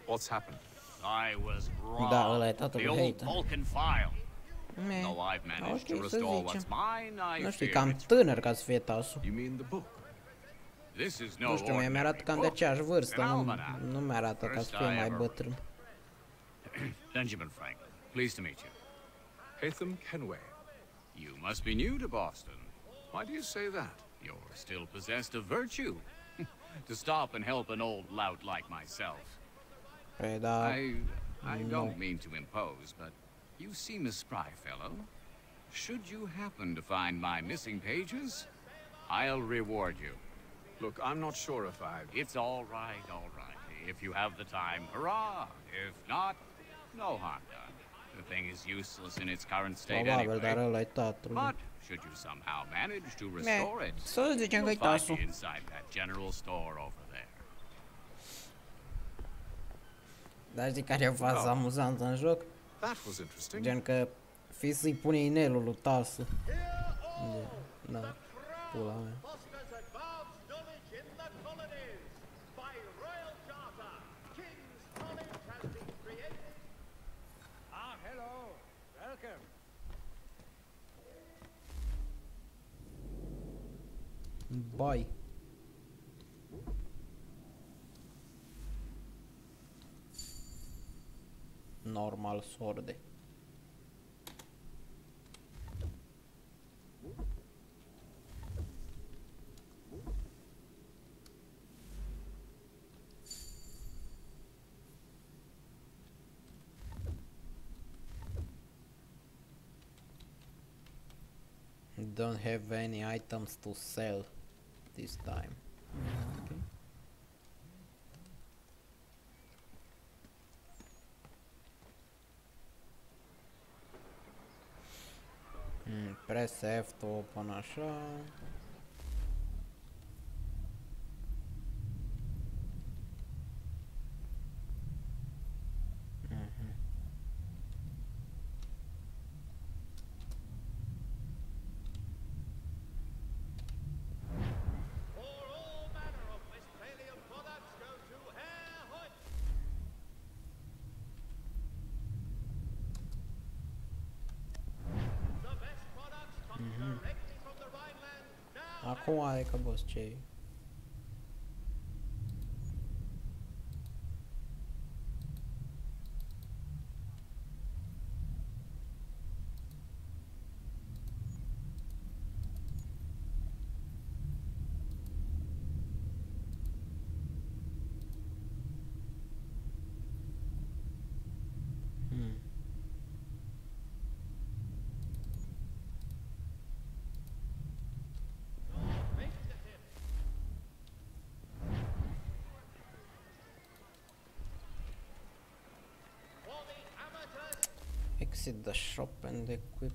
What's happened? I was wrong. Da, ăla e tatăl The lui old Hayton. Vulcan file. Though I've managed to restore what's mine, I Nu știu, fear cam it's... tânăr ca să fie tasul. You mean the book? This is no Nu știu, mie mi-arată cam de aceeași vârstă, nu mi-arată ca să fie mai bătrân. Benjamin Franklin, pleased to meet you. Haytham Kenway. You must be new to Boston. Why do you say that? You're still possessed of virtue. To stop and help an old lout like myself. I don't mean to impose, but you seem a spry fellow. Should you happen to find my missing pages, I'll reward you. Look, I'm not sure if I... It's all right, all right. If you have the time, hurrah! If not, no harm done. The thing is useless in its current state anyway. But should you somehow manage to restore it, you'll find me inside that general store over there. Dar știi care e faza amuzantă în joc? Gen că Fizz îi pune inelul lui Tasu. Da, pula mea. Bye. Normal sorde. Don't have any items to sell this time. Okay. Press F to open așa. Acum are că boss ce Exit the shop and equip.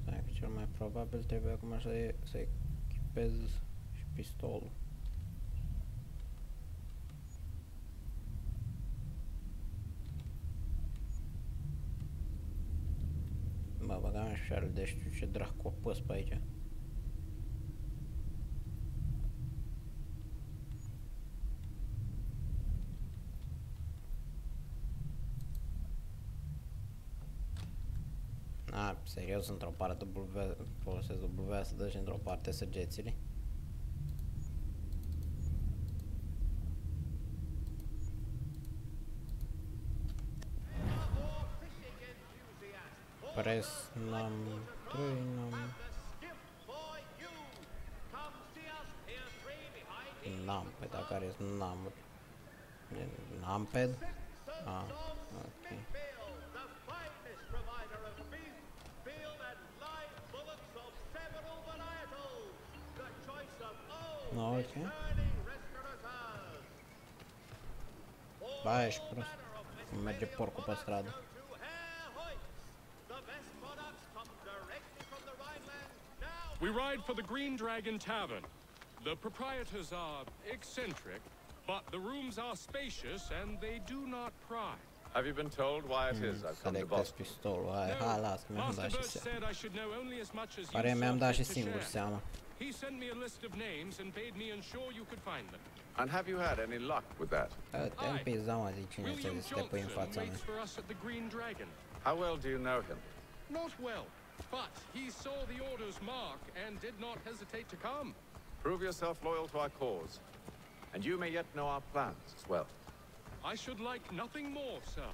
Stai că cel mai probabil trebuie acum să echipez și pistolul. Bă, băgam și șarul de știu ce dracu apăs pe aici. Serios, într-o parte folosesc W să dă și într-o parte săgețile. Press num 3 numpad, dar care sunt numuri? Numpad? Ah, ok. No, ok. Vai, ești prost. Merge porcul pe stradă. We ride for the Green Dragon Tavern. The proprietors are eccentric, but the rooms are spacious and they do not pry. Have you been told why it is I've come to Boston? Pistolul. Hai, lasă, mi-am dat și seama. Pare mi-am dat și singur seama. He sent me a list of names and bade me ensure you could find them. And have you had any luck with that? Te-am pizda, mă, zic cine să te pui în fața mea. How well do you know him? Not well, but he saw the order's mark and did not hesitate to come. Prove yourself loyal to our cause, and you may yet know our plans as well. I should like nothing more, sir.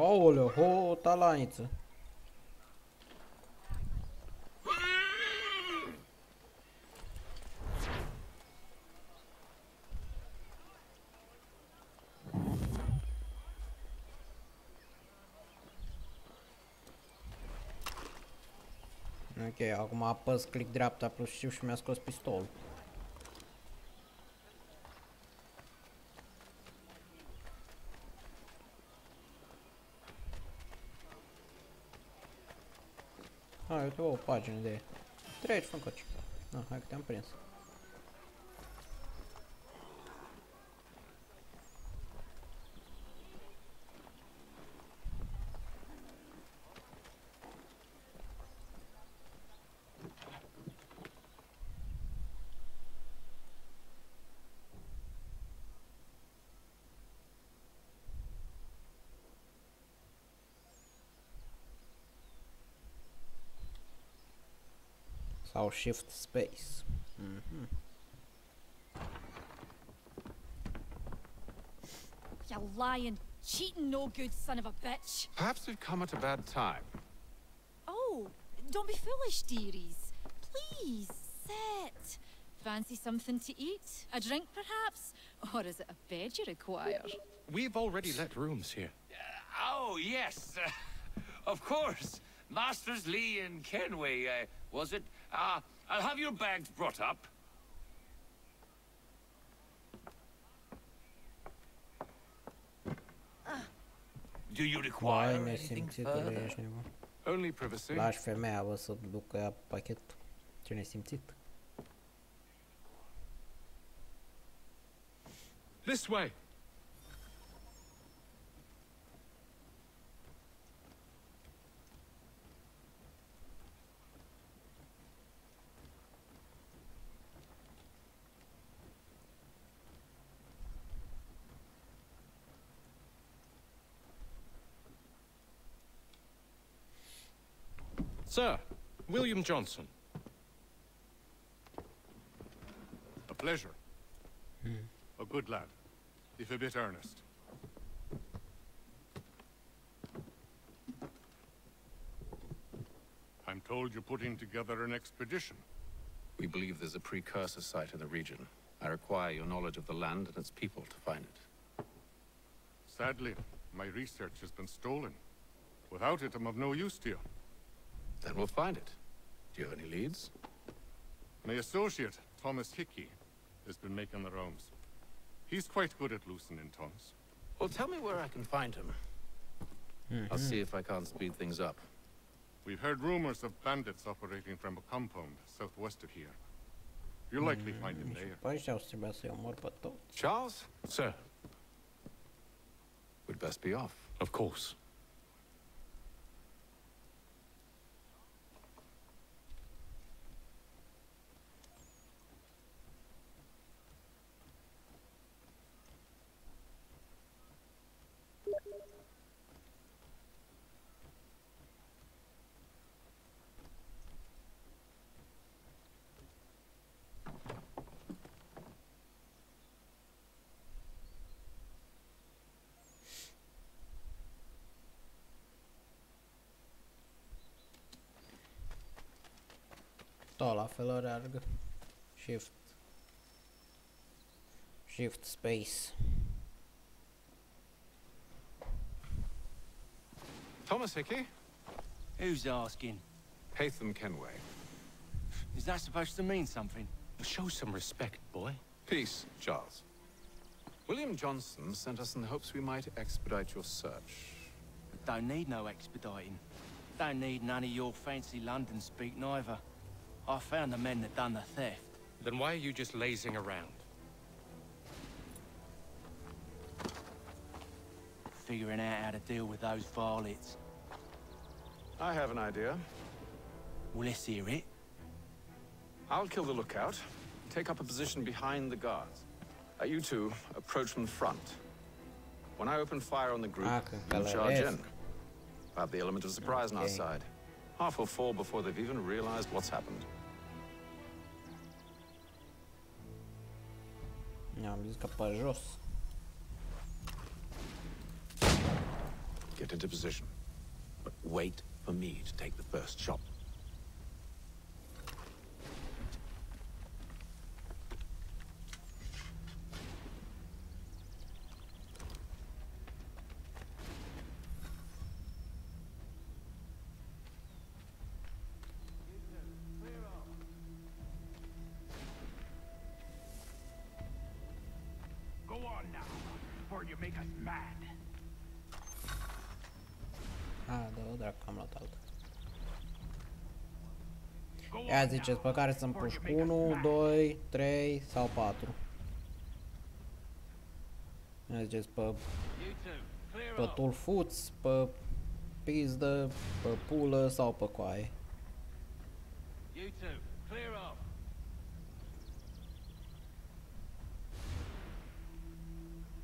Aoleu, ho, talaniță. Ok, acum apăs click dreapta plus shift și mi-a scos pistolul. Hai, uite, o pagină de... Treci, fă încoci. Na, hai că te-am prins. Sau shift space. You lying, cheating, no good son of a bitch. Perhaps we've come at a bad time. Oh, don't be foolish, dearies. Please, sit. Fancy something to eat? A drink, perhaps? Or is it a bed you require? We've already let rooms here. Oh, yes. Of course. Masters Lee and Kenway, was it? I'll have your bags brought up. Do you require anything further? Only privacy. Lași femeia, vă, să ducă pachet. Ce nesimțit. This way. Sir, William Johnson. A pleasure. A good lad, if a bit earnest. I'm told you're putting together an expedition. We believe there's a precursor site in the region. I require your knowledge of the land and its people to find it. Sadly, my research has been stolen. Without it, I'm of no use to you. Then we'll find it. Do you have any leads? My associate, Thomas Hickey, has been making the rounds. He's quite good at loosening tongues. Well, tell me where I can find him. I'll see if I can't speed things up. We've heard rumors of bandits operating from a compound southwest of here. You'll likely find him there. Charles? Sir. We'd best be off. Of course. Tot la fel alergă. Shift space. Thomas Hickey? Who's asking? Haytham Kenway. Is that supposed to mean something? Show some respect, boy. Peace, Charles. William Johnson sent us in the hopes we might expedite your search. Don't need no expediting. Don't need none of your fancy London speak neither. I found the men that done the theft. Then why are you just lazing around? Figuring out how to deal with those varlets. I have an idea. Well, let's hear it. I'll kill the lookout, take up a position behind the guards. You two approach from the front. When I open fire on the group, you charge in. We'll have the element of surprise on our side. Half will fall before they've even realized what's happened. Ne-am zis că pe jos. Get into position. But wait for me to take the first shot. Go on now, before you make us mad. Dă-o dracu, am luat altă. Ia ziceți, pe care să-mi pușc? 1, 2, 3 sau 4? Ia ziceți, pe tulfuț, pe pizdă, pe pulă sau pe coaie? You two, clear up.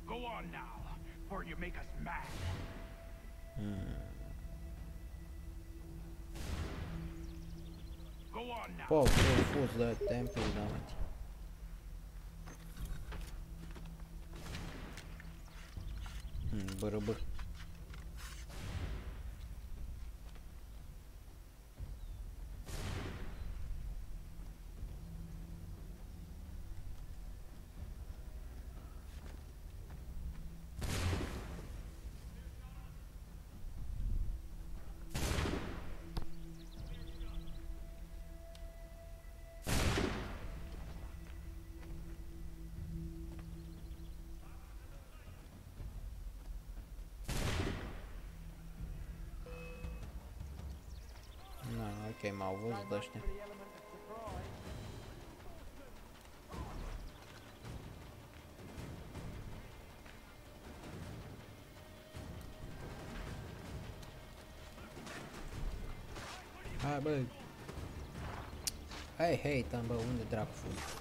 Go on now, before you make us mad. Go on now. Pô, tulfuț de templu, da, măti. Bără. Ok, m-au văzut de ăștia. Hai, bă! Hei, tam, bă, unde dracu fugi?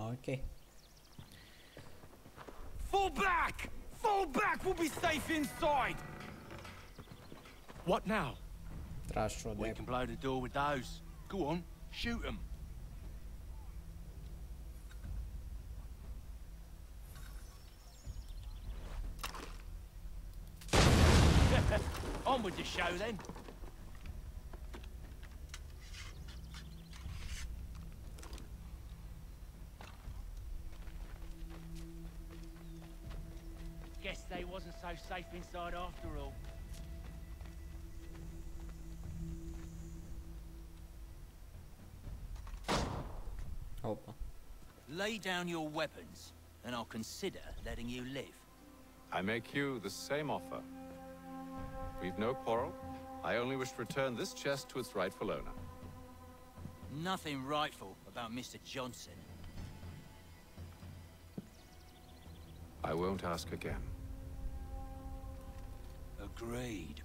Okay. Fall back! Fall back! We'll be safe inside! What now? We can blow the door with those. Go on, shoot them. On with the show then. Guess they wasn't so safe inside after all. Opa. Lay down your weapons, and I'll consider letting you live. I make you the same offer. We've no quarrel. I only wish to return this chest to its rightful owner. Nothing rightful about Mr. Johnson. I won't ask again. Agreed.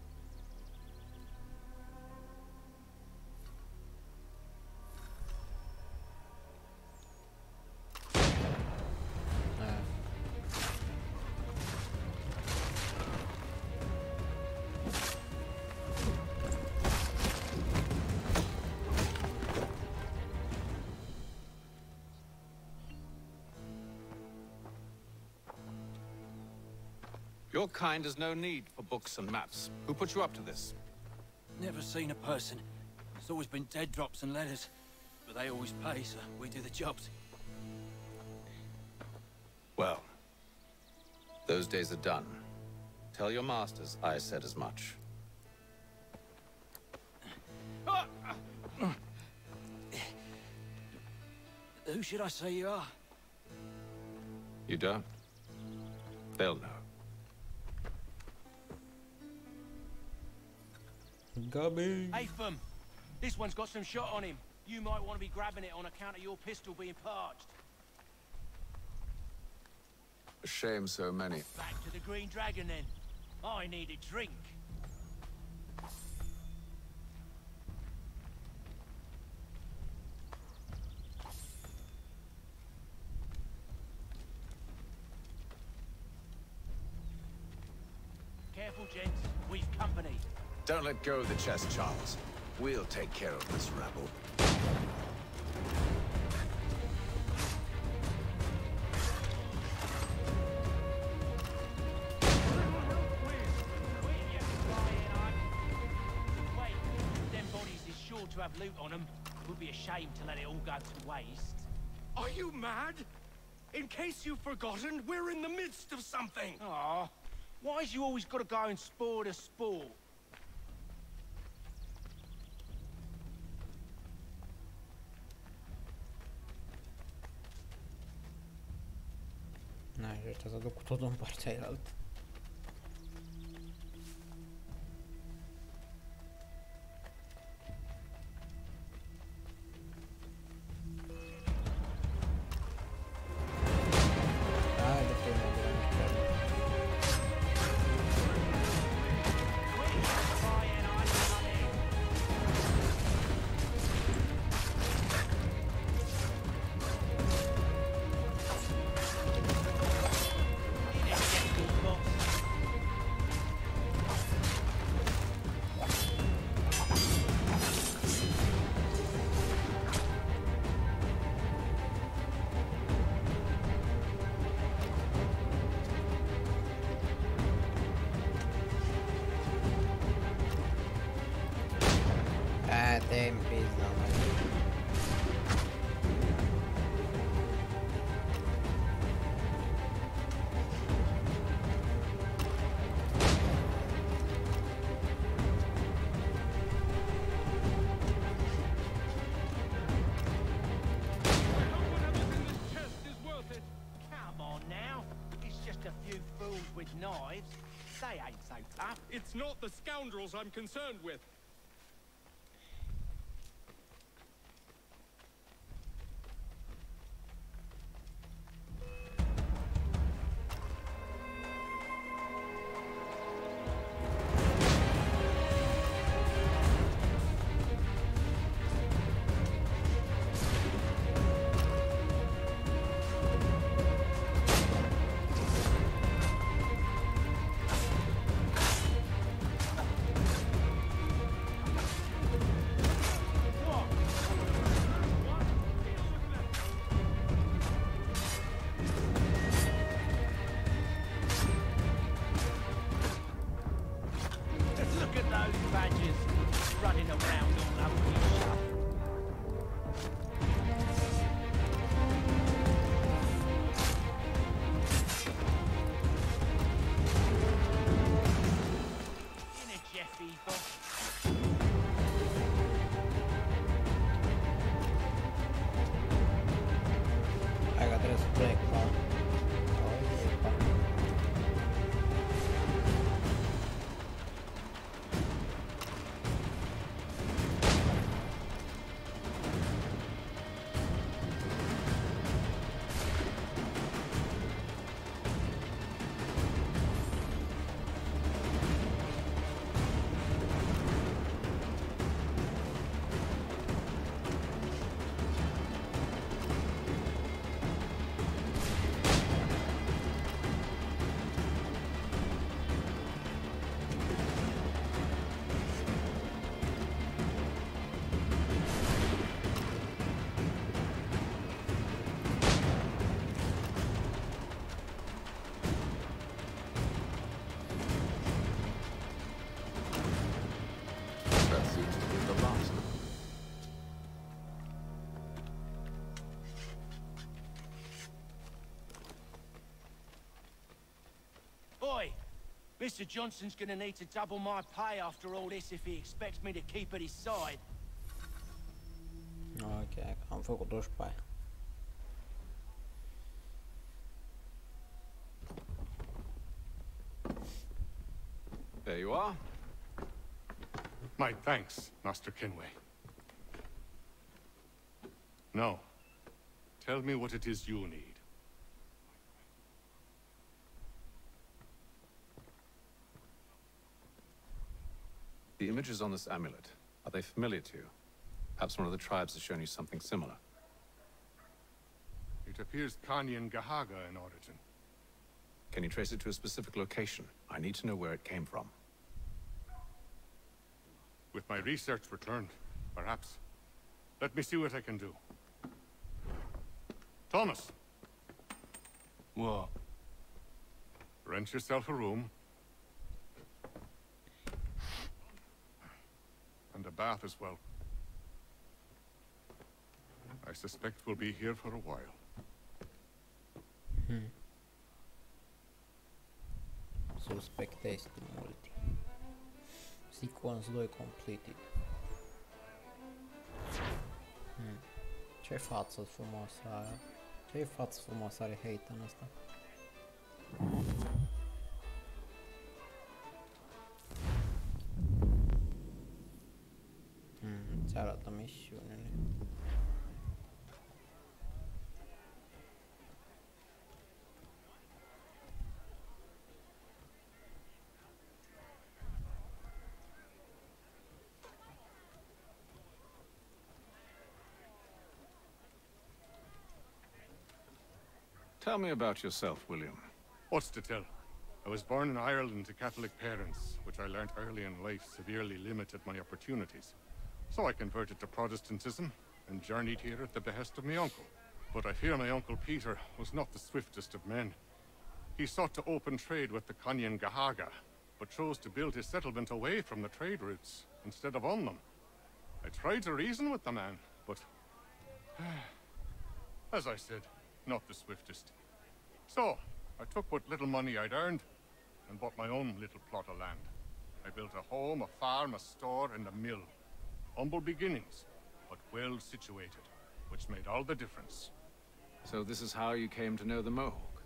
Your kind has no need for books and maps. Who put you up to this? Never seen a person. It's always been dead drops and letters. But they always pay, so we do the jobs. Well, those days are done. Tell your masters I said as much. Who should I say you are? You don't? They'll know. Gubby. Hey, Fum. This one's got some shot on him. You might want to be grabbing it on account of your pistol being parched. A shame so many. Back to the Green Dragon then. I need a drink. Careful, gents. We've company. Don't let go of the chest, Charles. We'll take care of this rabble. Wait, them bodies is sure to have loot on them. Would be a shame to let it all go to waste. Are you mad? In case you've forgotten, we're in the midst of something. Aw, why's you always got to go and spoil the sport? Na, și ăștia s-a duc cu totul în partea ailaltă. Te-mi pizda, mă. Come on now. It's just a few fools with knives. They ain't so tough. It's not the scoundrels I'm concerned with. Look at those badgers running around all over each other. In a Jeffy box. Hai că trebuie să plec, da. That seems to be the last. Oi! Mr. Johnson's gonna need to double my pay after all this if he expects me to keep at his side. Ok, am făcut-o și pe aia. There you are. My thanks, Master Kenway. Now, tell me what it is you need. The images on this amulet, are they familiar to you? Perhaps one of the tribes has shown you something similar. It appears Kanyan Gahaga in origin. Can you trace it to a specific location? I need to know where it came from. With my research returned, perhaps. Let me see what I can do. Thomas! What? Rent yourself a room. And a bath as well. I suspect we'll be here for a while. Suspect este multi. Sequence 2 completed. Ce față frumoasă aia. Ce față frumoasă are Hayton ăsta. Ți arată misiunile. Tell me about yourself, William. What's to tell? I was born in Ireland to Catholic parents, which I learnt early in life severely limited my opportunities. So I converted to Protestantism and journeyed here at the behest of my uncle. But I fear my uncle Peter was not the swiftest of men. He sought to open trade with the Kanyan Gahaga, but chose to build his settlement away from the trade routes instead of on them. I tried to reason with the man, but as I said, not the swiftest. So, I took what little money I'd earned and bought my own little plot of land. I built a home, a farm, a store, and a mill. Humble beginnings, but well situated, which made all the difference. So this is how you came to know the Mohawk?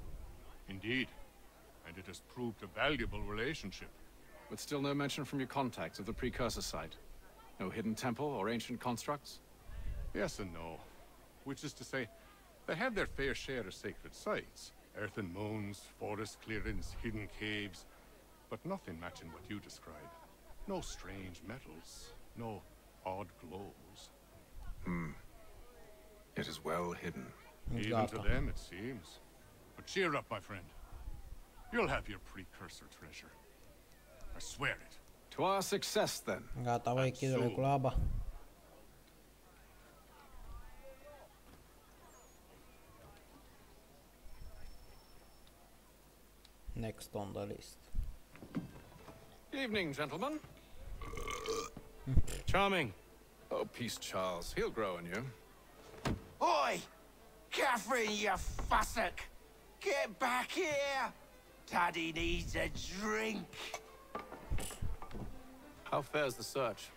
Indeed, and it has proved a valuable relationship. With still no mention from your contacts of the precursor site? No hidden temple or ancient constructs? Yes and no. Which is to say, they have their fair share of sacred sites. Earthen mounds, forest clearings, hidden caves. But nothing matching what you describe. No strange metals, no odd glows. It is well hidden. Even to them, it seems. But cheer up, my friend. You'll have your precursor treasure. I swear it. To our success, then. Gata, vai, chidule cu laba. Next on the list. Evening, gentlemen. Charming. Oh, peace, Charles. He'll grow on you. Oi! Catherine, you fussock! Get back here! Daddy needs a drink. How fares the search?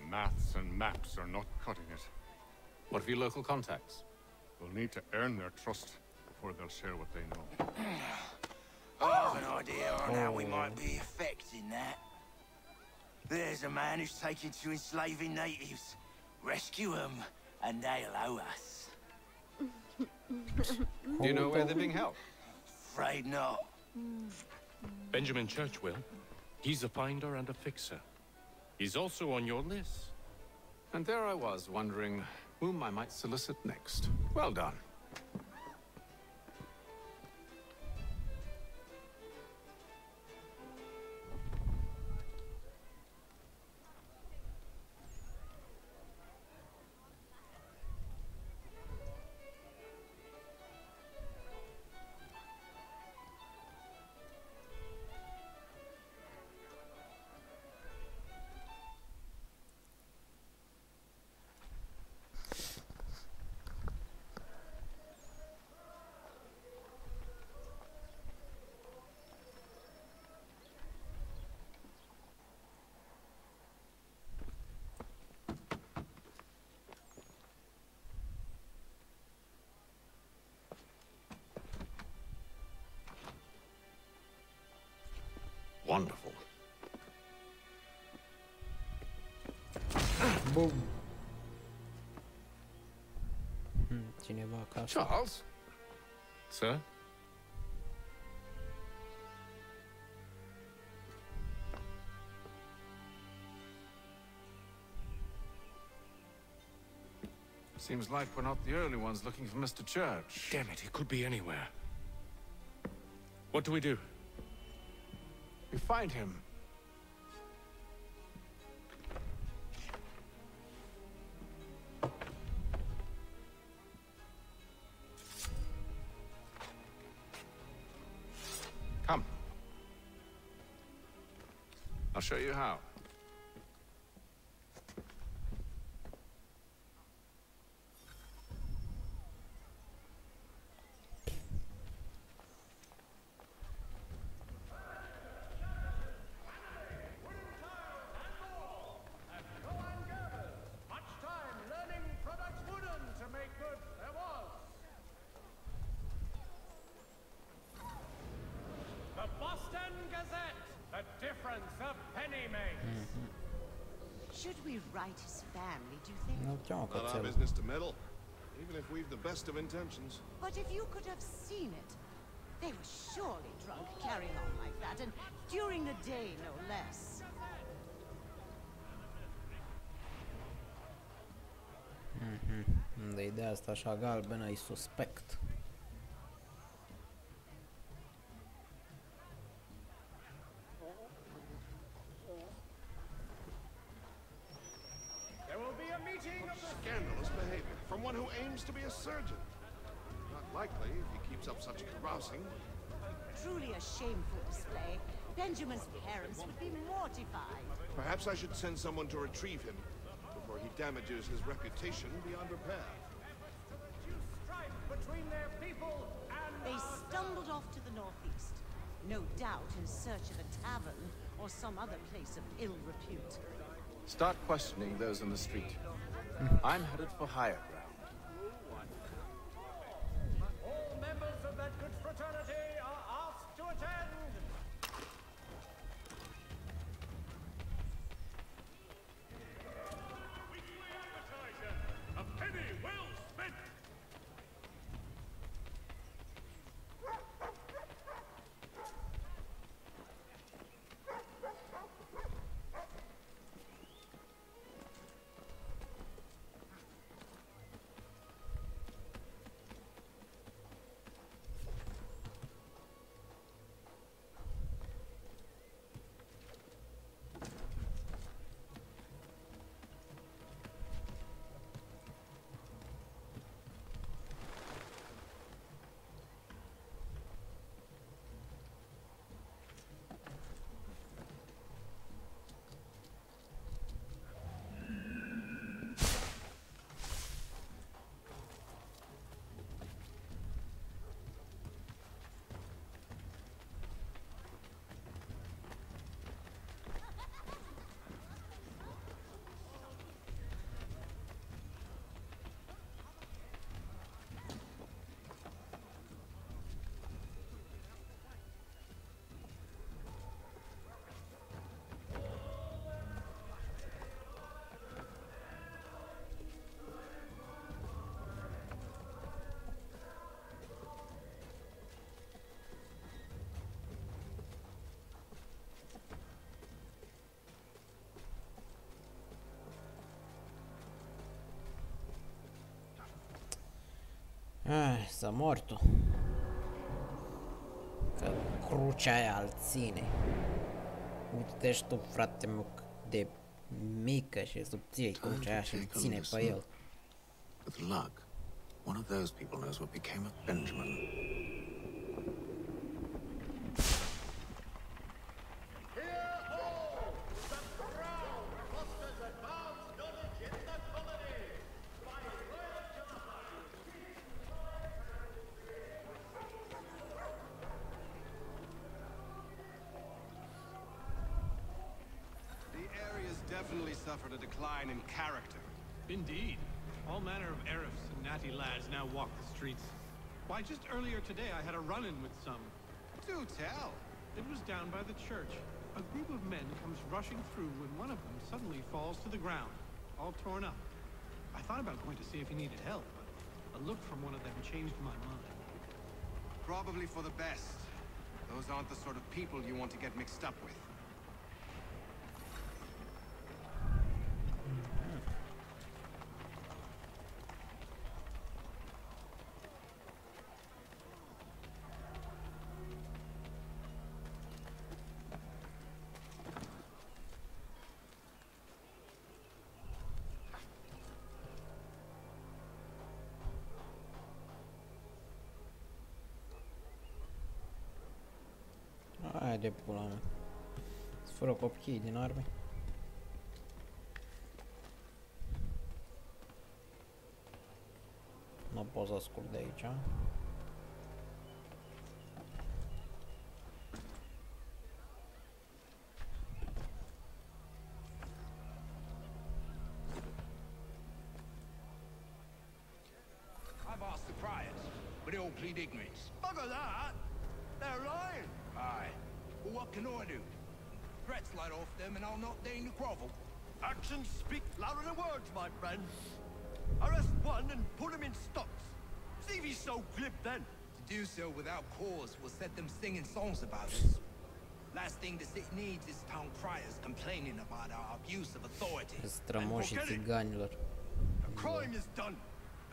Maths and maps are not cutting it. What of your local contacts? We'll need to earn their trust before they'll share what they know. I have an idea on how we might be affecting that. There's a man who's taken to enslaving natives. Rescue them, and they'll owe us. Do you know where they're being held? Afraid not. Benjamin Church will. He's a finder and a fixer. He's also on your list. And there I was, wondering whom I might solicit next. Well done. Wonderful. Boom. Cineva acasă. Charles? Sir? Seems like we're not the only ones looking for Mr. Church. Damn it, he could be anywhere. What do we do? We find him. Come. I'll show you how. Should we write his family, do you think? Not our business to meddle, even if we've the best of intentions. But if you could have seen it, they were surely drunk carrying on like that, and during the day, no less. De ideea asta așa galbenă e suspect. Scandalous behavior from one who aims to be a surgeon. Not likely if he keeps up such carousing. Truly a shameful display. Benjamin's parents would be mortified. Perhaps I should send someone to retrieve him before he damages his reputation beyond repair. They stumbled off to the northeast, no doubt in search of a tavern or some other place of ill repute. Start questioning those in the street. I'm headed for higher ground. All members of that good fraternity are asked to attend. A penny well spent! Sta morto. Că crucea aia îl ține. Uite-te și tu, frate meu, cât de mică și subțire crucea aia și îl ține pe el. With luck, one of those people knows what became of Benjamin. Definitely suffered a decline in character. Indeed. All manner of Arifs and natty lads now walk the streets. Why, just earlier today I had a run-in with some. Do tell. It was down by the church. A group of men comes rushing through when one of them suddenly falls to the ground, all torn up. I thought about going to see if he needed help, but A look from one of them changed my mind. Probably for the best. Those aren't the sort of people you want to get mixed up with. Hai de pula mea. Fără copiii din arme. Nu pot să scurg de aici. I've asked the priors, but they all plead ignorance. Bugger that! They're lying! Aye. Well, what can I do? Threats light off them and I'll not deign to grovel. Actions speak louder than words, my friend. Arrest one and put him in stocks. See if he's so glib then. To do so without cause will set them singing songs about us. Last thing the city needs is town criers complaining about our abuse of authority. Strămoșii țiganilor. The crime is done.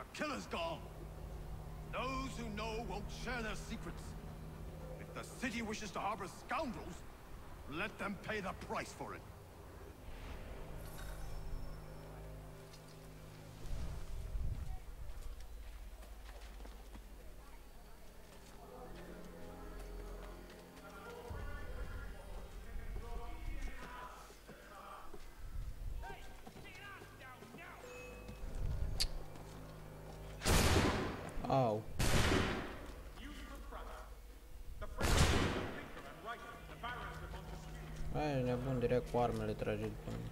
The killer's gone. Those who know won't share their secrets. If the city wishes to harbor scoundrels, let them pay the price for it. Au. Hai, nebun, direct cu armele trage după mine.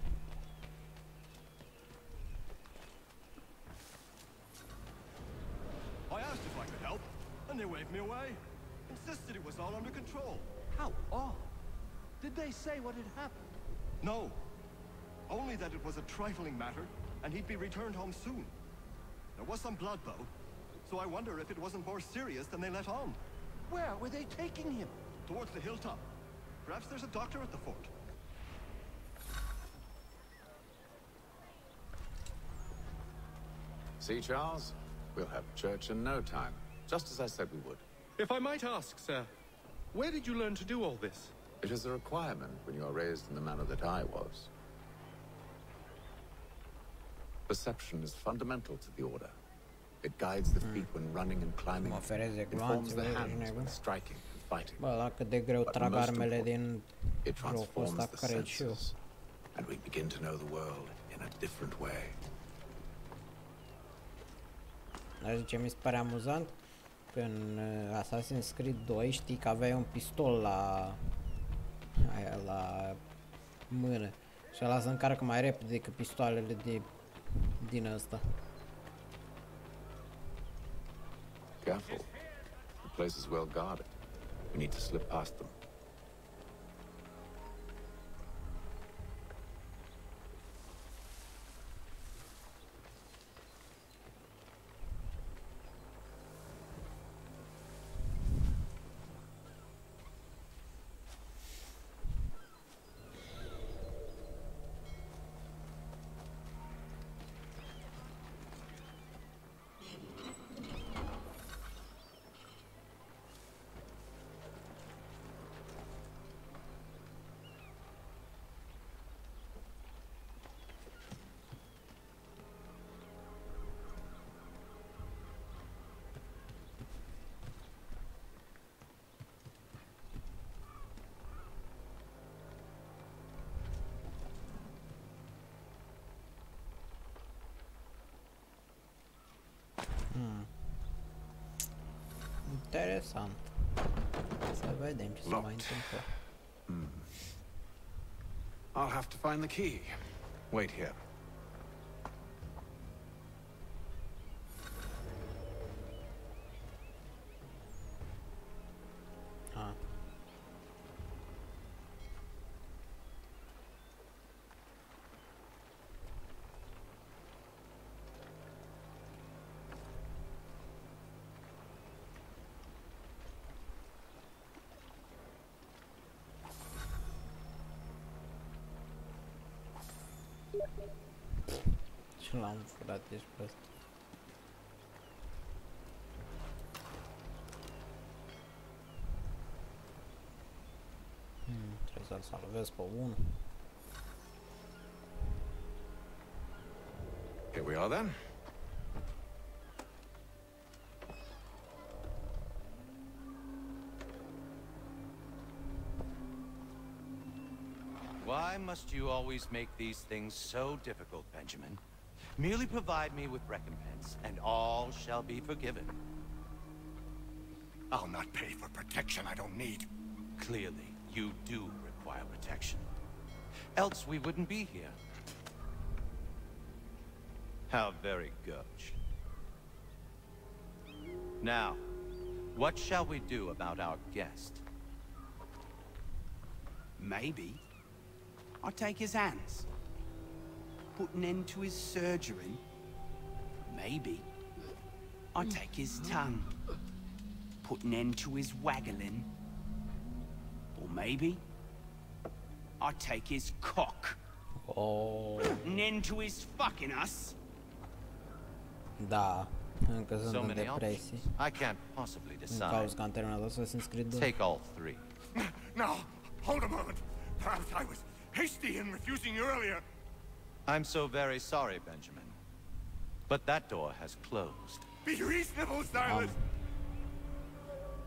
I asked if I could help, and they waved me away. Insisted it was all under control. How odd. Did they say what had happened? No. Only that it was a trifling matter, and he'd be returned home soon. There was some blood, though, so I wonder if it wasn't more serious than they let on. Where were they taking him? Towards the hilltop. Perhaps there's a doctor at the fort. See, Charles? We'll have church in no time, just as I said we would. If I might ask, sir, where did you learn to do all this? It is a requirement when you are raised in the manner that I was. Perception is fundamental to the order. It guides the feet when running and climbing. Informs the hands when striking and fighting. Bă, la cât de greu trag armele din jocul ăsta, cred și eu. And we begin to know the world in a different way. Dar ce mi se pare amuzant, că în Assassin's Creed 2 știi că aveai un pistol la mână și ăla se încarcă mai repede decât pistoalele din ăsta. Careful. The place is well guarded. We need to slip past them. Interesant. Să vedem ce se mai întâmplă. I'll have to find the key. Wait here. Ce l-am furat, ești prost. Trebuie să-l salvez pe unul. Here we are then. Why must you always make these things so difficult, Benjamin? Merely provide me with recompense, and all shall be forgiven. I'll not pay for protection I don't need. Clearly, you do require protection. Else we wouldn't be here. How very gauche. Now, what shall we do about our guest? Maybe I'll take his hands. Put an end to his surgery. Maybe I'll take his tongue. Put an end to his waggling. Or maybe I'll take his cock. Oh. Put an end to his fucking us. Da, încă sunt So în many depresie. options. I can't possibly Din decide. cauza că am terminat Assassin's Creed 2. Take all three. Now, hold a moment. Perhaps I was hasty in refusing you earlier. I'm so very sorry, Benjamin. But that door has closed. Be reasonable, Silas.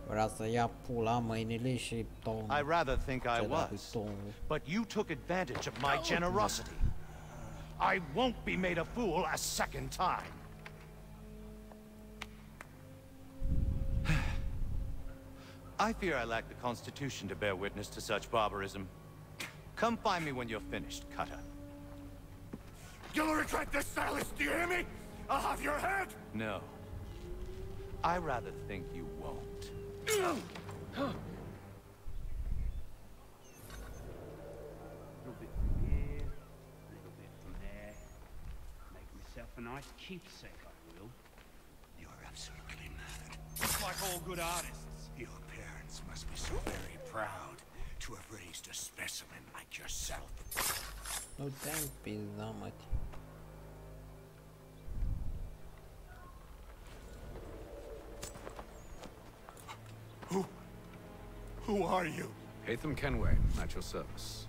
Vrea să ia pula mâinile și tom. I rather think I was. But you took advantage of my generosity. I won't be made a fool a second time. I fear I lack the constitution to bear witness to such barbarism. Come find me when you're finished, Cutter. You'll regret this, Silas, do you hear me? I'll have your head! No. I rather think you won't. A little bit from here, a little bit from there. Make myself a nice keepsake, I will. You're absolutely mad. Just like all good artists. Your parents must be so very proud to have raised a specimen like yourself. Nu te-am pizda, măti. Who are you? Hatham Kenway, at your service.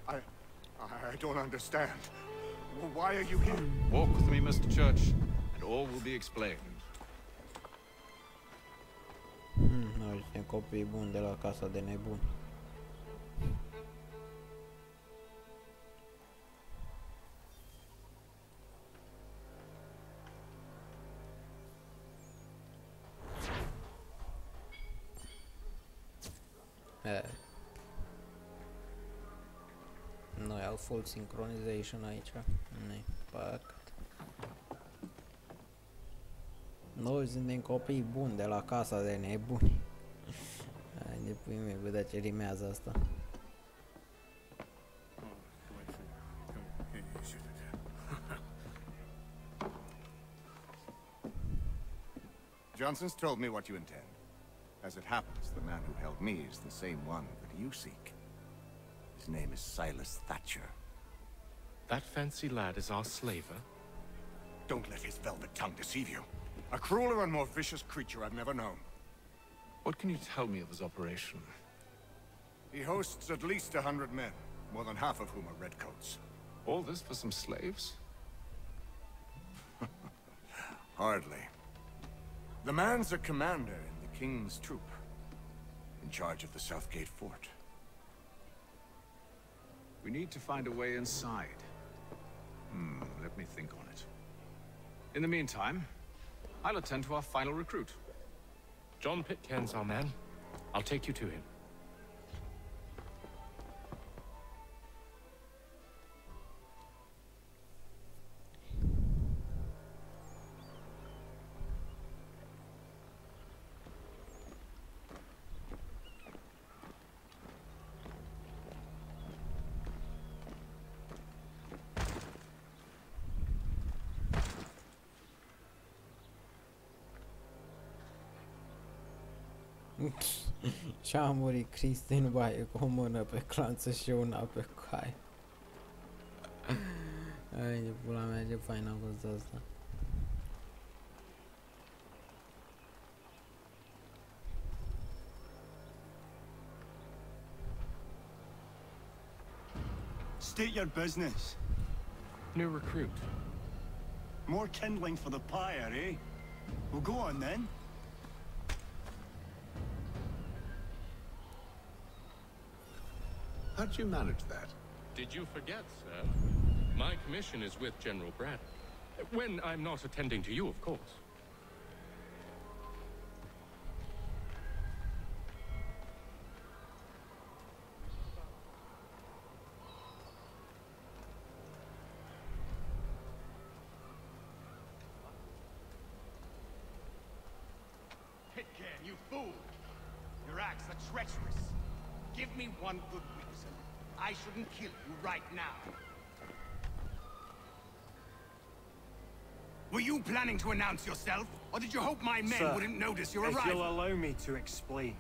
I don't understand. Why are you here? Walk with me, Mr. Church, and all will be explained. Noi suntem copii buni de la casa de nebuni. Noi au full synchronization aici. Nu-i păcat. Noi suntem copii buni de la casa de nebuni. Hai de pui mei, vedea ce rimează asta. Johnson's told me what you intend. As it happens, the man who held me is the same one that you seek. His name is Silas Thatcher. That fancy lad is our slaver? Don't let his velvet tongue deceive you. A crueler and more vicious creature I've never known. What can you tell me of his operation? He hosts at least 100 men, more than half of whom are redcoats. All this for some slaves? Hardly. The man's a commander in the King's troop, in charge of the Southgate Fort. We need to find a way inside. Let me think on it. In the meantime, I'll attend to our final recruit. John Pitcairn's our man. I'll take you to him. Și-a murit Cristi în baie cu o mână pe clanță și una pe cai. Ai de pula mea, ce fain a fost asta. State your business. New recruit. More kindling for the pyre, eh? Well, go on then. How'd you manage that? Did you forget, sir? My commission is with General Braddock. When I'm not attending to you, of course. Pitcairn, you fool! Your acts are treacherous. Give me one good reason. I shouldn't kill you right now. Were you planning to announce yourself? Or did you hope my men wouldn't notice your arrival? If you'll allow me to explain.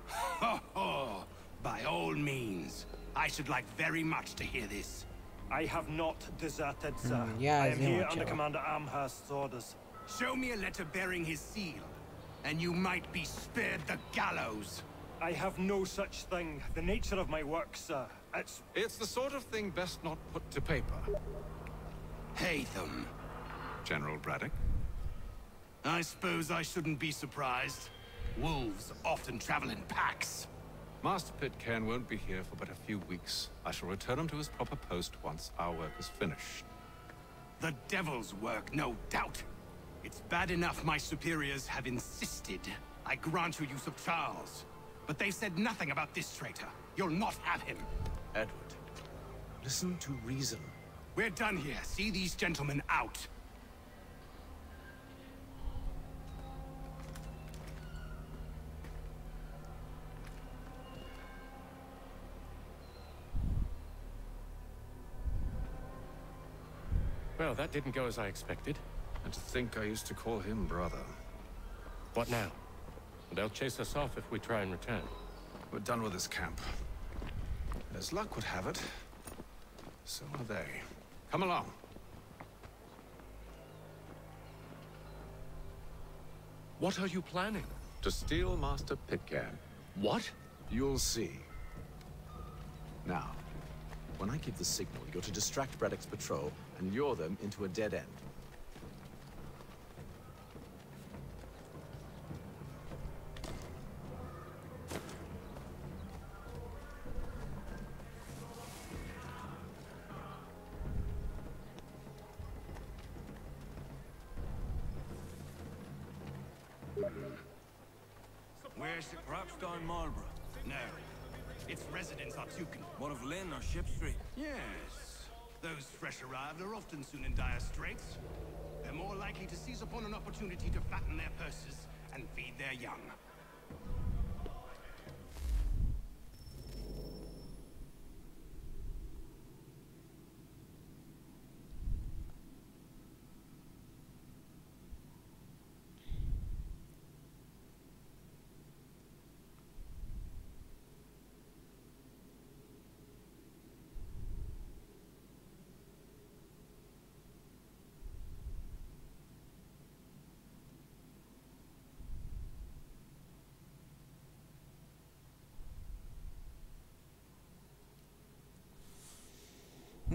Ho ho! By all means. I should like very much to hear this. I have not deserted, sir. Yeah, I am here under Commander Amherst's orders. Show me a letter bearing his seal, and you might be spared the gallows. I have no such thing. The nature of my work, sir, It's the sort of thing best not put to paper. Hatham. General Braddock? I suppose I shouldn't be surprised. Wolves often travel in packs. Master Pitcairn won't be here for but a few weeks. I shall return him to his proper post once our work is finished. The devil's work, no doubt. It's bad enough my superiors have insisted I grant you use of Charles. But they've said nothing about this traitor. You'll not have him. Edward, listen to reason. We're done here. See these gentlemen out. Well, that didn't go as I expected. And to think I used to call him brother. What now? They'll chase us off if we try and return. We're done with this camp. As luck would have it, so are they. Come along. What are you planning? To steal Master Pitcairn. What? You'll see. Now, when I give the signal, you're to distract Braddock's patrol and lure them into a dead end. Where's the Cropstone Marlborough? No. Its residents are Tuken. One of Lynn or Ship Street? Yes. Those fresh arrived are often soon in dire straits. They're more likely to seize upon an opportunity to fatten their purses and feed their young.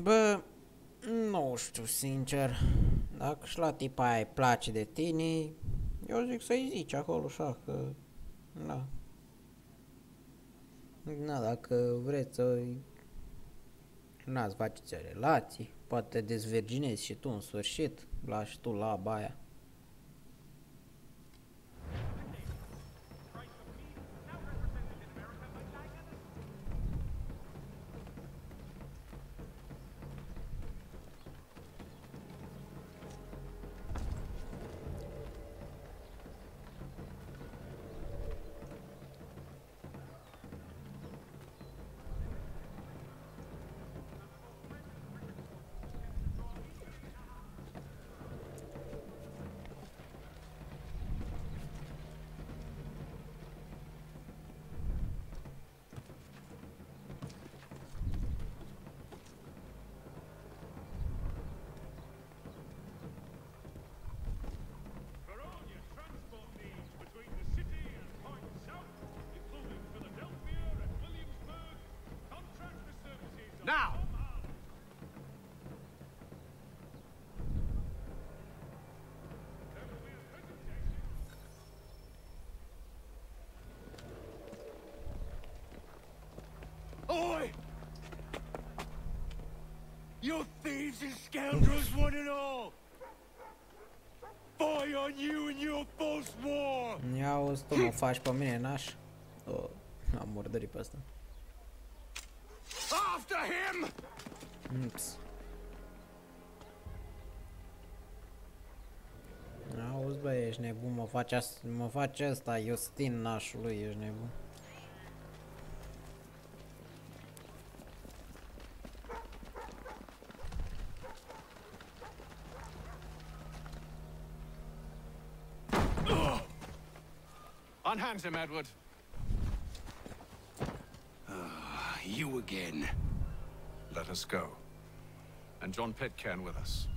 Bă, nu știu sincer, dacă și la tipa aia îi place de tine, eu zic să-i zici acolo așa că, da. Da, dacă vreți să-i, n-ați faceți relații, poate dezvirginezi și tu în sfârșit, lași tu la baia. Now! Oi! You thieves and scoundrels, one and all! Fire on you and your false war! Ia auzi tu, mă faci pe mine, naș? Oh, am murdărit pe ăsta. After him! Ups. Auzi, bă, ești nebun, mă faci ăsta, Iustin, nașului, ești nebun. Unhand him, Edward. You again. Let us go. And John Pitcairn with us.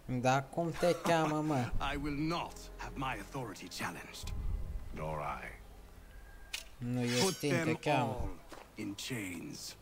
Da, cum te cheamă, mă? I will not have my authority challenged. Nor I. Nu, Iustin te cheamă. All in chains.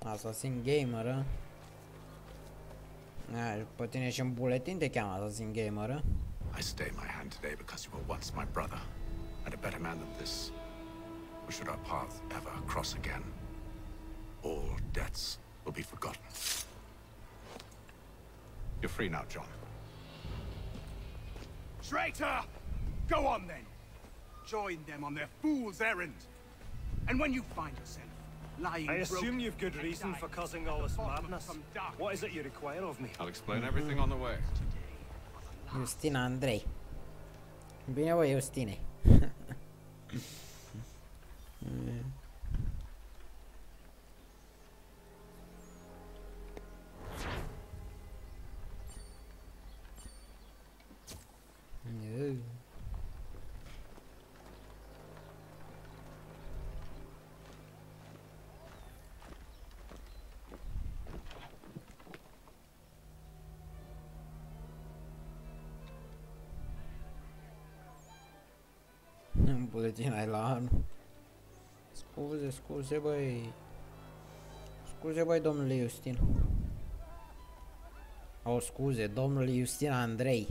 Assassin Gamer, a? Pe tine și în buletin te cheamă Assassin Gamer, a? I stay my hand today because you were once my brother, and a better man than this. Or should our path ever cross again, all debts will be forgotten. You're free now, John. Traitor! Go on then! Join them on their fool's errand. And when you find yourself lying I assume you've good reason for causing all this madness. What is it you require of me? I'll explain everything on the way. Justin Andrei. Bine, bă, Justine. În buletin ai la anul. Scuze, băi. Scuze, băi, domnule Justin. Scuze, domnule Justin Andrei.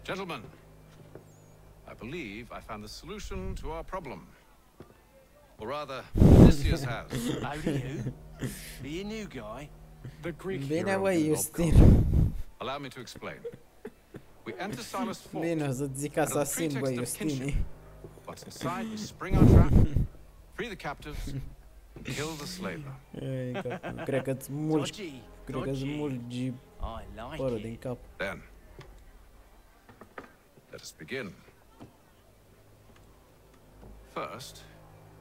Gentlemen, I believe I found the solution to our problem. Or rather, Odysseus has. How do you? Are you a new guy? The Greek Bine, hero băi, did not Justin. come. Allow me to explain. We enter Silas' fort. Bine, o să-ți zic asasin, băi, Justine. But inside we spring our trap, free the captives, and kill the slaver. Cred că-ți mulgi părul din cap. Then, let us begin. First,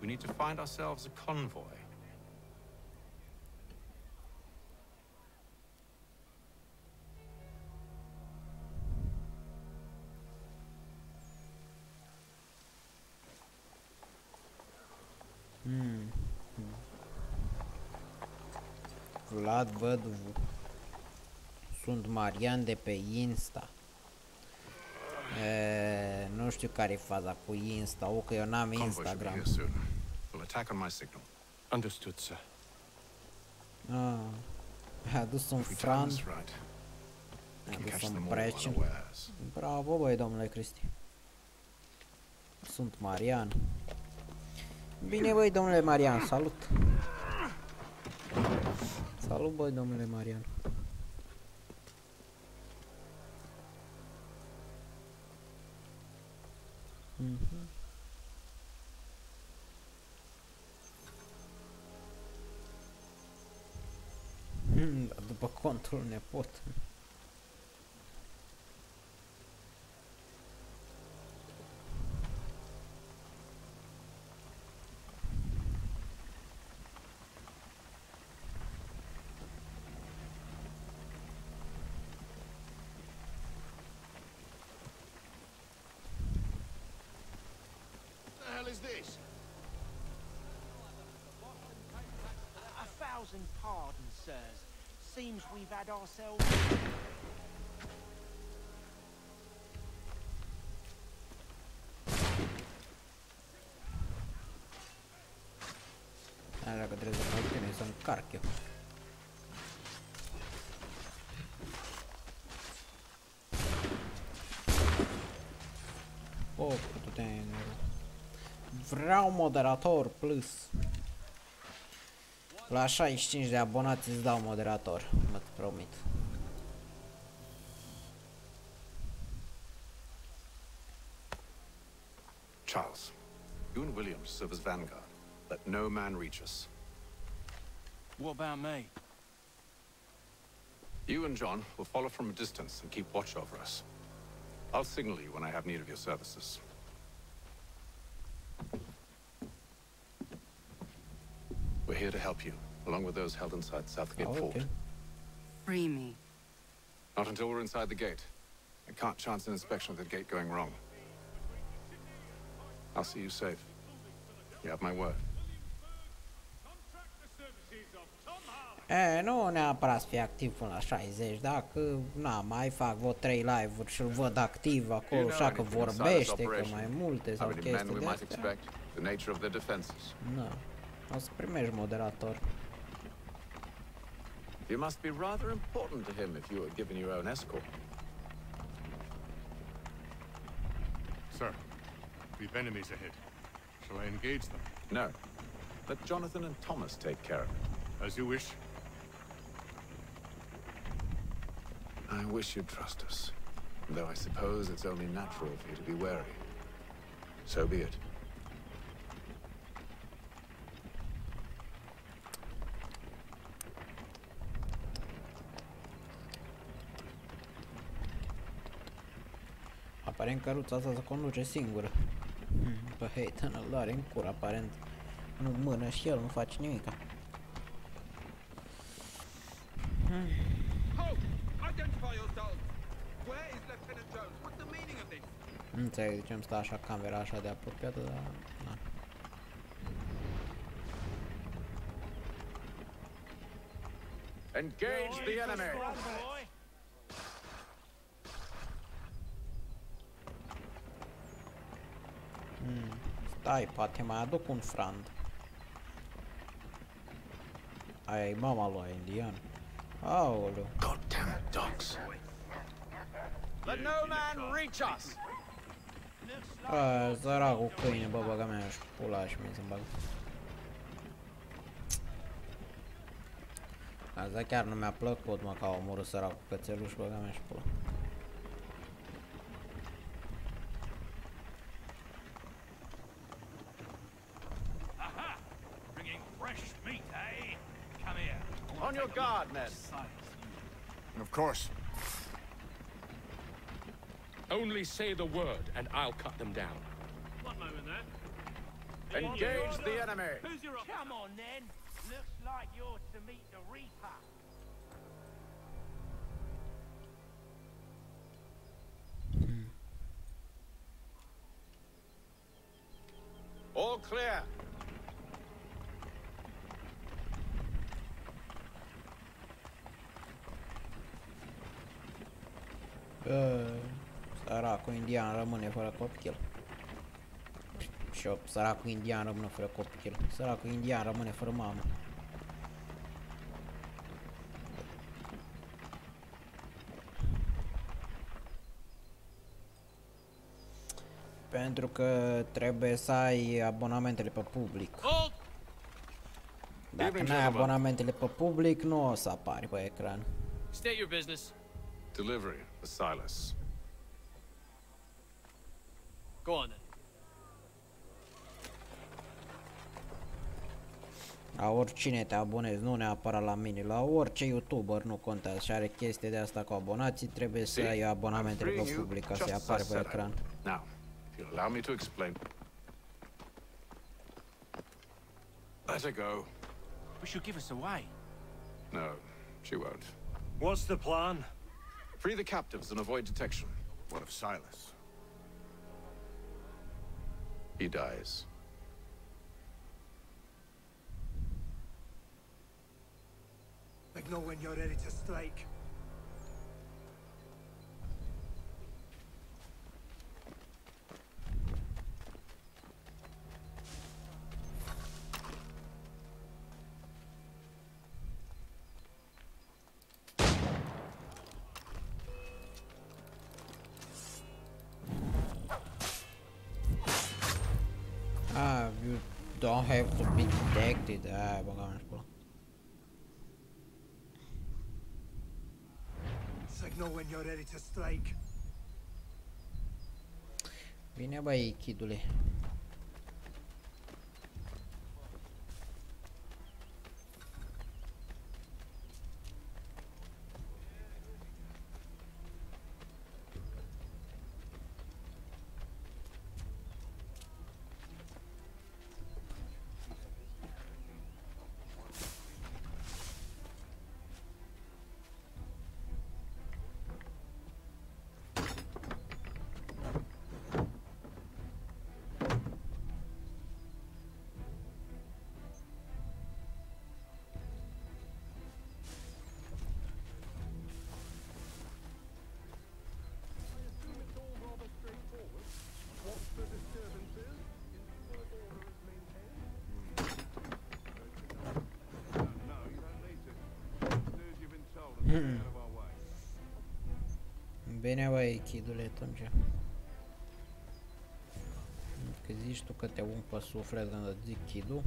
we need to find ourselves a convoy. Vlad Văduvu. Sunt Marian de pe Insta. Nu știu care e faza cu Insta, că eu n-am Instagram. We'll attack on my signal. Understood, sir. A adus un fran. A adus un precin. Bravo, băi, domnule Cristi. Sunt Marian. Bine, băi, domnule Marian, salut! Salut, băi, domnule Marian. După contul nepot. Is this? A thousand pardons, sirs. Seems we've had ourselves... Așa că trebuie să mă tine să încarc eu. Oh, putem... Vreau moderator plus. La 65 de abonați îți dau moderator, mă promit. Charles, you and William serve as vanguard. Let no man reach us. What about me? You and John will follow from a distance and keep watch over us. I'll signal you when I have need of your services. We're here to help you, along with those held inside Southgate Fort. Free me. Not until we're inside the gate. I can't chance an inspection of the gate going wrong. I'll see you safe. You have my word. Nu neapărat să fie activ până la 60, dacă mai fac vreo 3 live-uri și îl văd activ acolo, așa că vorbește, că mai multe sau chestii de astea. Nu, o să primești moderator. You must be rather important to him if you were given your own escort. Sir, we've enemies ahead. Shall I engage them? No. Let Jonathan and Thomas take care of it. As you wish. I wish you'd trust us, though I suppose it's only natural for you to be wary. So be it. Aparent căruța asta se conduce singură. Pe Hayden îl are în cur, aparent. Nu mână și el, nu face nimica. Nu înțeleg de ce îmi stă așa camera așa de apropiată, dar... Na. Engage the enemy! Stai, poate mai aduc un frand. Aia e mama lui indian. Aoleu. Goddamn dogs. Let no man reach us. Săracul câine, bă, băga mea și pula și mie să-mi bag. Asta chiar nu mi-a plăcut, mă, că au omorât săracul cățeluș, băga mea și pula. On your guard, men. Of course. Only say the word, and I'll cut them down. One moment there. Engage the enemy. Come on, then. Looks like you're to meet the Reaper. All clear. Săracul indian rămâne fără copil. Și săracul indian rămâne fără copil. Săracul indian rămâne fără mamă. Pentru că trebuie să ai abonamentele pe public. Dacă n-ai abonamentele pe public, nu o să apari pe ecran. State your business. Delivery, the Silas. Go on then. La oricine te abonezi, nu neapărat la mine, la orice YouTuber nu contează și are chestie de asta cu abonații, trebuie să ai abonamentele pe public ca să-i apare pe ecran. Now, if you'll allow me to explain. Let her go. But she'll give us away. No, she won't. What's the plan? Free the captives and avoid detection. What of Silas? He dies. Like know when you're ready to strike. Ah, you don't have to be detected. Ah, băgam și pe ăla. Signal when you're ready to strike. Bine, băi, chidule. Bine, băi, chidule, atunci. Că zici tu că te ung pe suflet când îți zic chidul.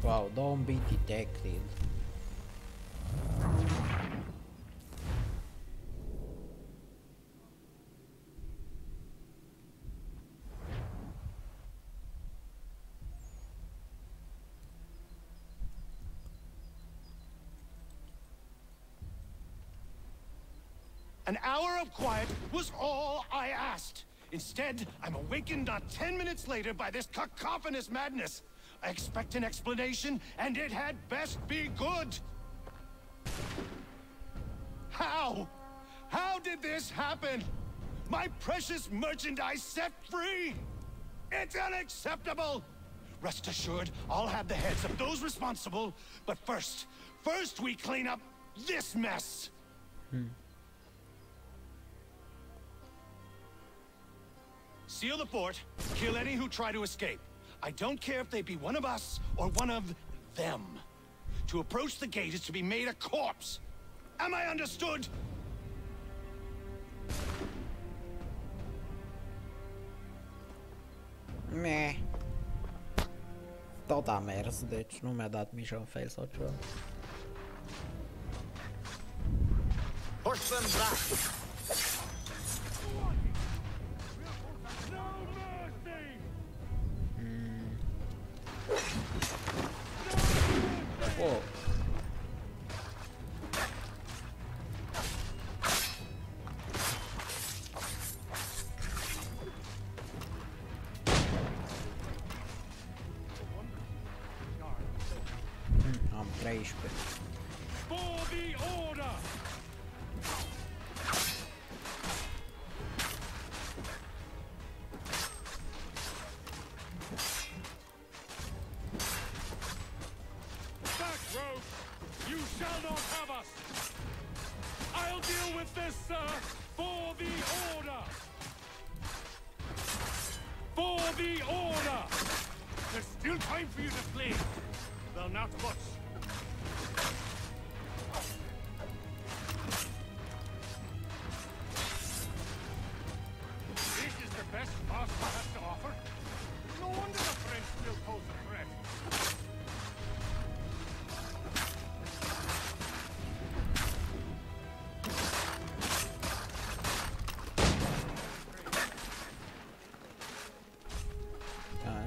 Wow, don't be detected. An hour of quiet was all I asked. Instead, I'm awakened not 10 minutes later by this cacophonous madness. I expect an explanation, and it had best be good. How? How did this happen? My precious merchandise set free? It's unacceptable! Rest assured, I'll have the heads of those responsible, but first we clean up this mess! Seal the fort, kill any who try to escape. I don't care if they be one of us or one of them. To approach the gate is to be made a corpse. Am I understood? Meh. Tot a mers, deci nu mi-a dat mission fail sau ceva. Push them back! Oh. Am 13. For the order! Back, rogue! You shall not have us! I'll deal with this, sir, for the order! For the order! There's still time for you to flee, though not much. This is the best Moscow has to offer. No wonder the French still pose a threat.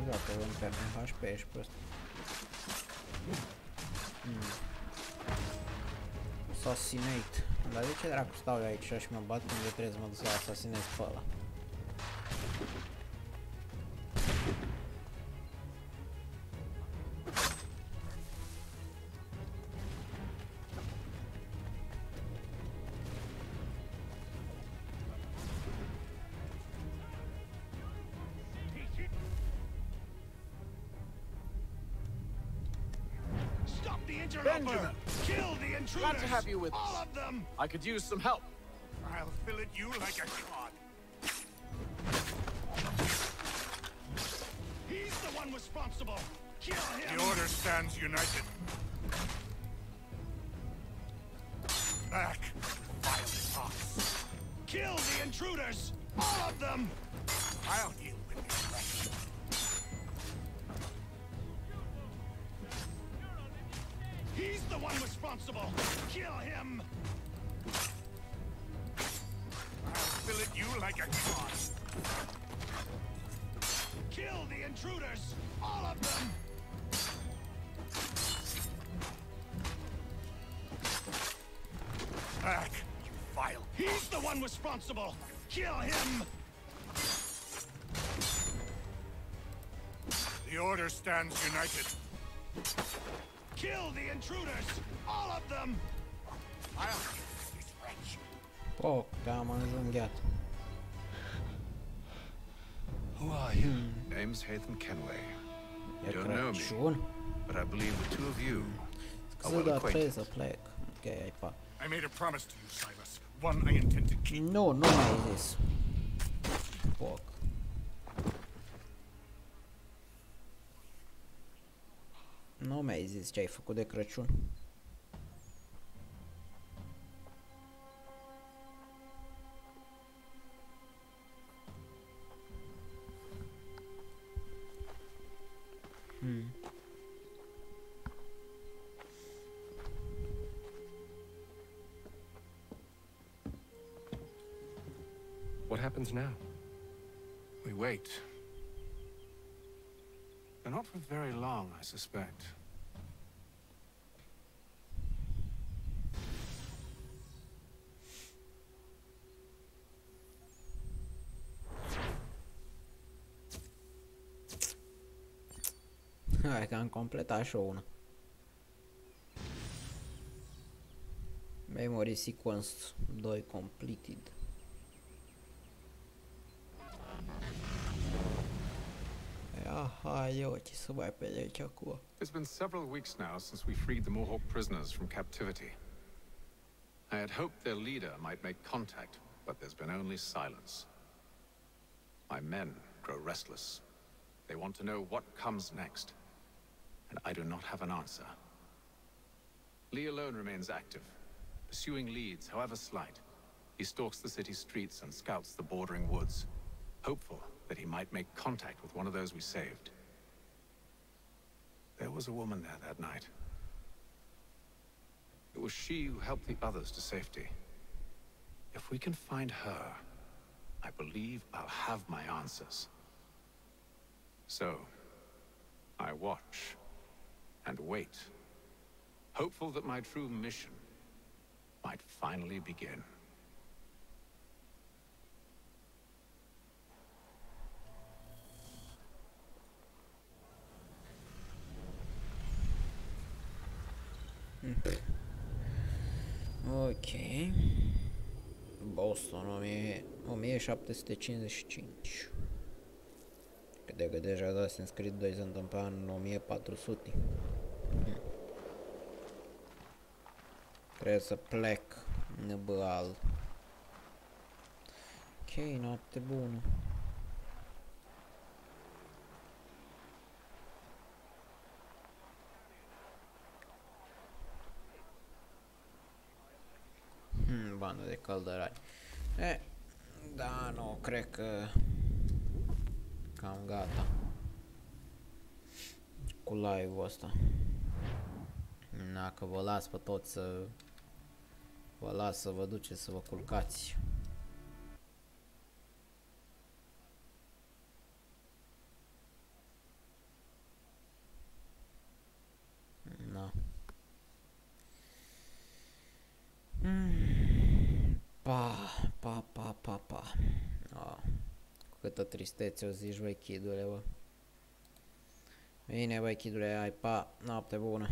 Gata, vamos pegar um raspejo pra... Assassinate. Dar de ce dracu stau eu aici și mă bat când eu trebuie să mă duc să asasinez pe ăla. Benjamin! Kill the intruders! Glad to have you with all us. of them! I could use some help. I'll fillet you like a cod. He's the one responsible! Kill him! The Order stands united. Back, vile fox. Kill the intruders! All of them! I'll deal with this wretch. He's the one responsible! Kill him! I'll fillet you like a cod. Kill the intruders! All of them! Back, you vile... He's the one responsible! Kill him! The Order stands united. Kill the intruders! All of them! I'll deal with this wretch. Oh, am înjunghiat. Who are you? Name's Hatham Kenway. You don't know me, but I believe the two of you are well acquainted. Să plec. Ok, ai pa. I made a promise to you, Silas. One I intend to keep. Nu, nu mai zis. Foc. Nu mi-ai zis ce ai făcut de Crăciun. What happens now? We wait. But not for very long, I suspect. Hai că am completat și una. Memory Sequence 2 completed. Aha, eu ce să mai pe aici acum. It's been several weeks now since we freed the Mohawk prisoners from captivity. I had hoped their leader might make contact, but there's been only silence. My men grow restless. They want to know what comes next, and I do not have an answer. Lee alone remains active, pursuing leads, however slight. He stalks the city streets and scouts the bordering woods, hopeful that he might make contact with one of those we saved. There was a woman there that night. It was she who helped the others to safety. If we can find her, I believe I'll have my answers. So, I watch and wait, hopeful that my true mission might finally begin. Ok. Boston 1755. Cred că deja Assassin's Creed 2 se întâmpla în 1400. Trebuie să plec, năbăal. Ok, noapte bună. Bandă de căldărari. Da, nu, cred că cam gata cu live-ul ăsta. Dacă vă las pe toți să vă las să vă duceți să vă culcați. Na. Pa. Cu câtă tristețe o zici, băi, chidule, bă. Bine, băi, chidule, hai, pa, noapte bună.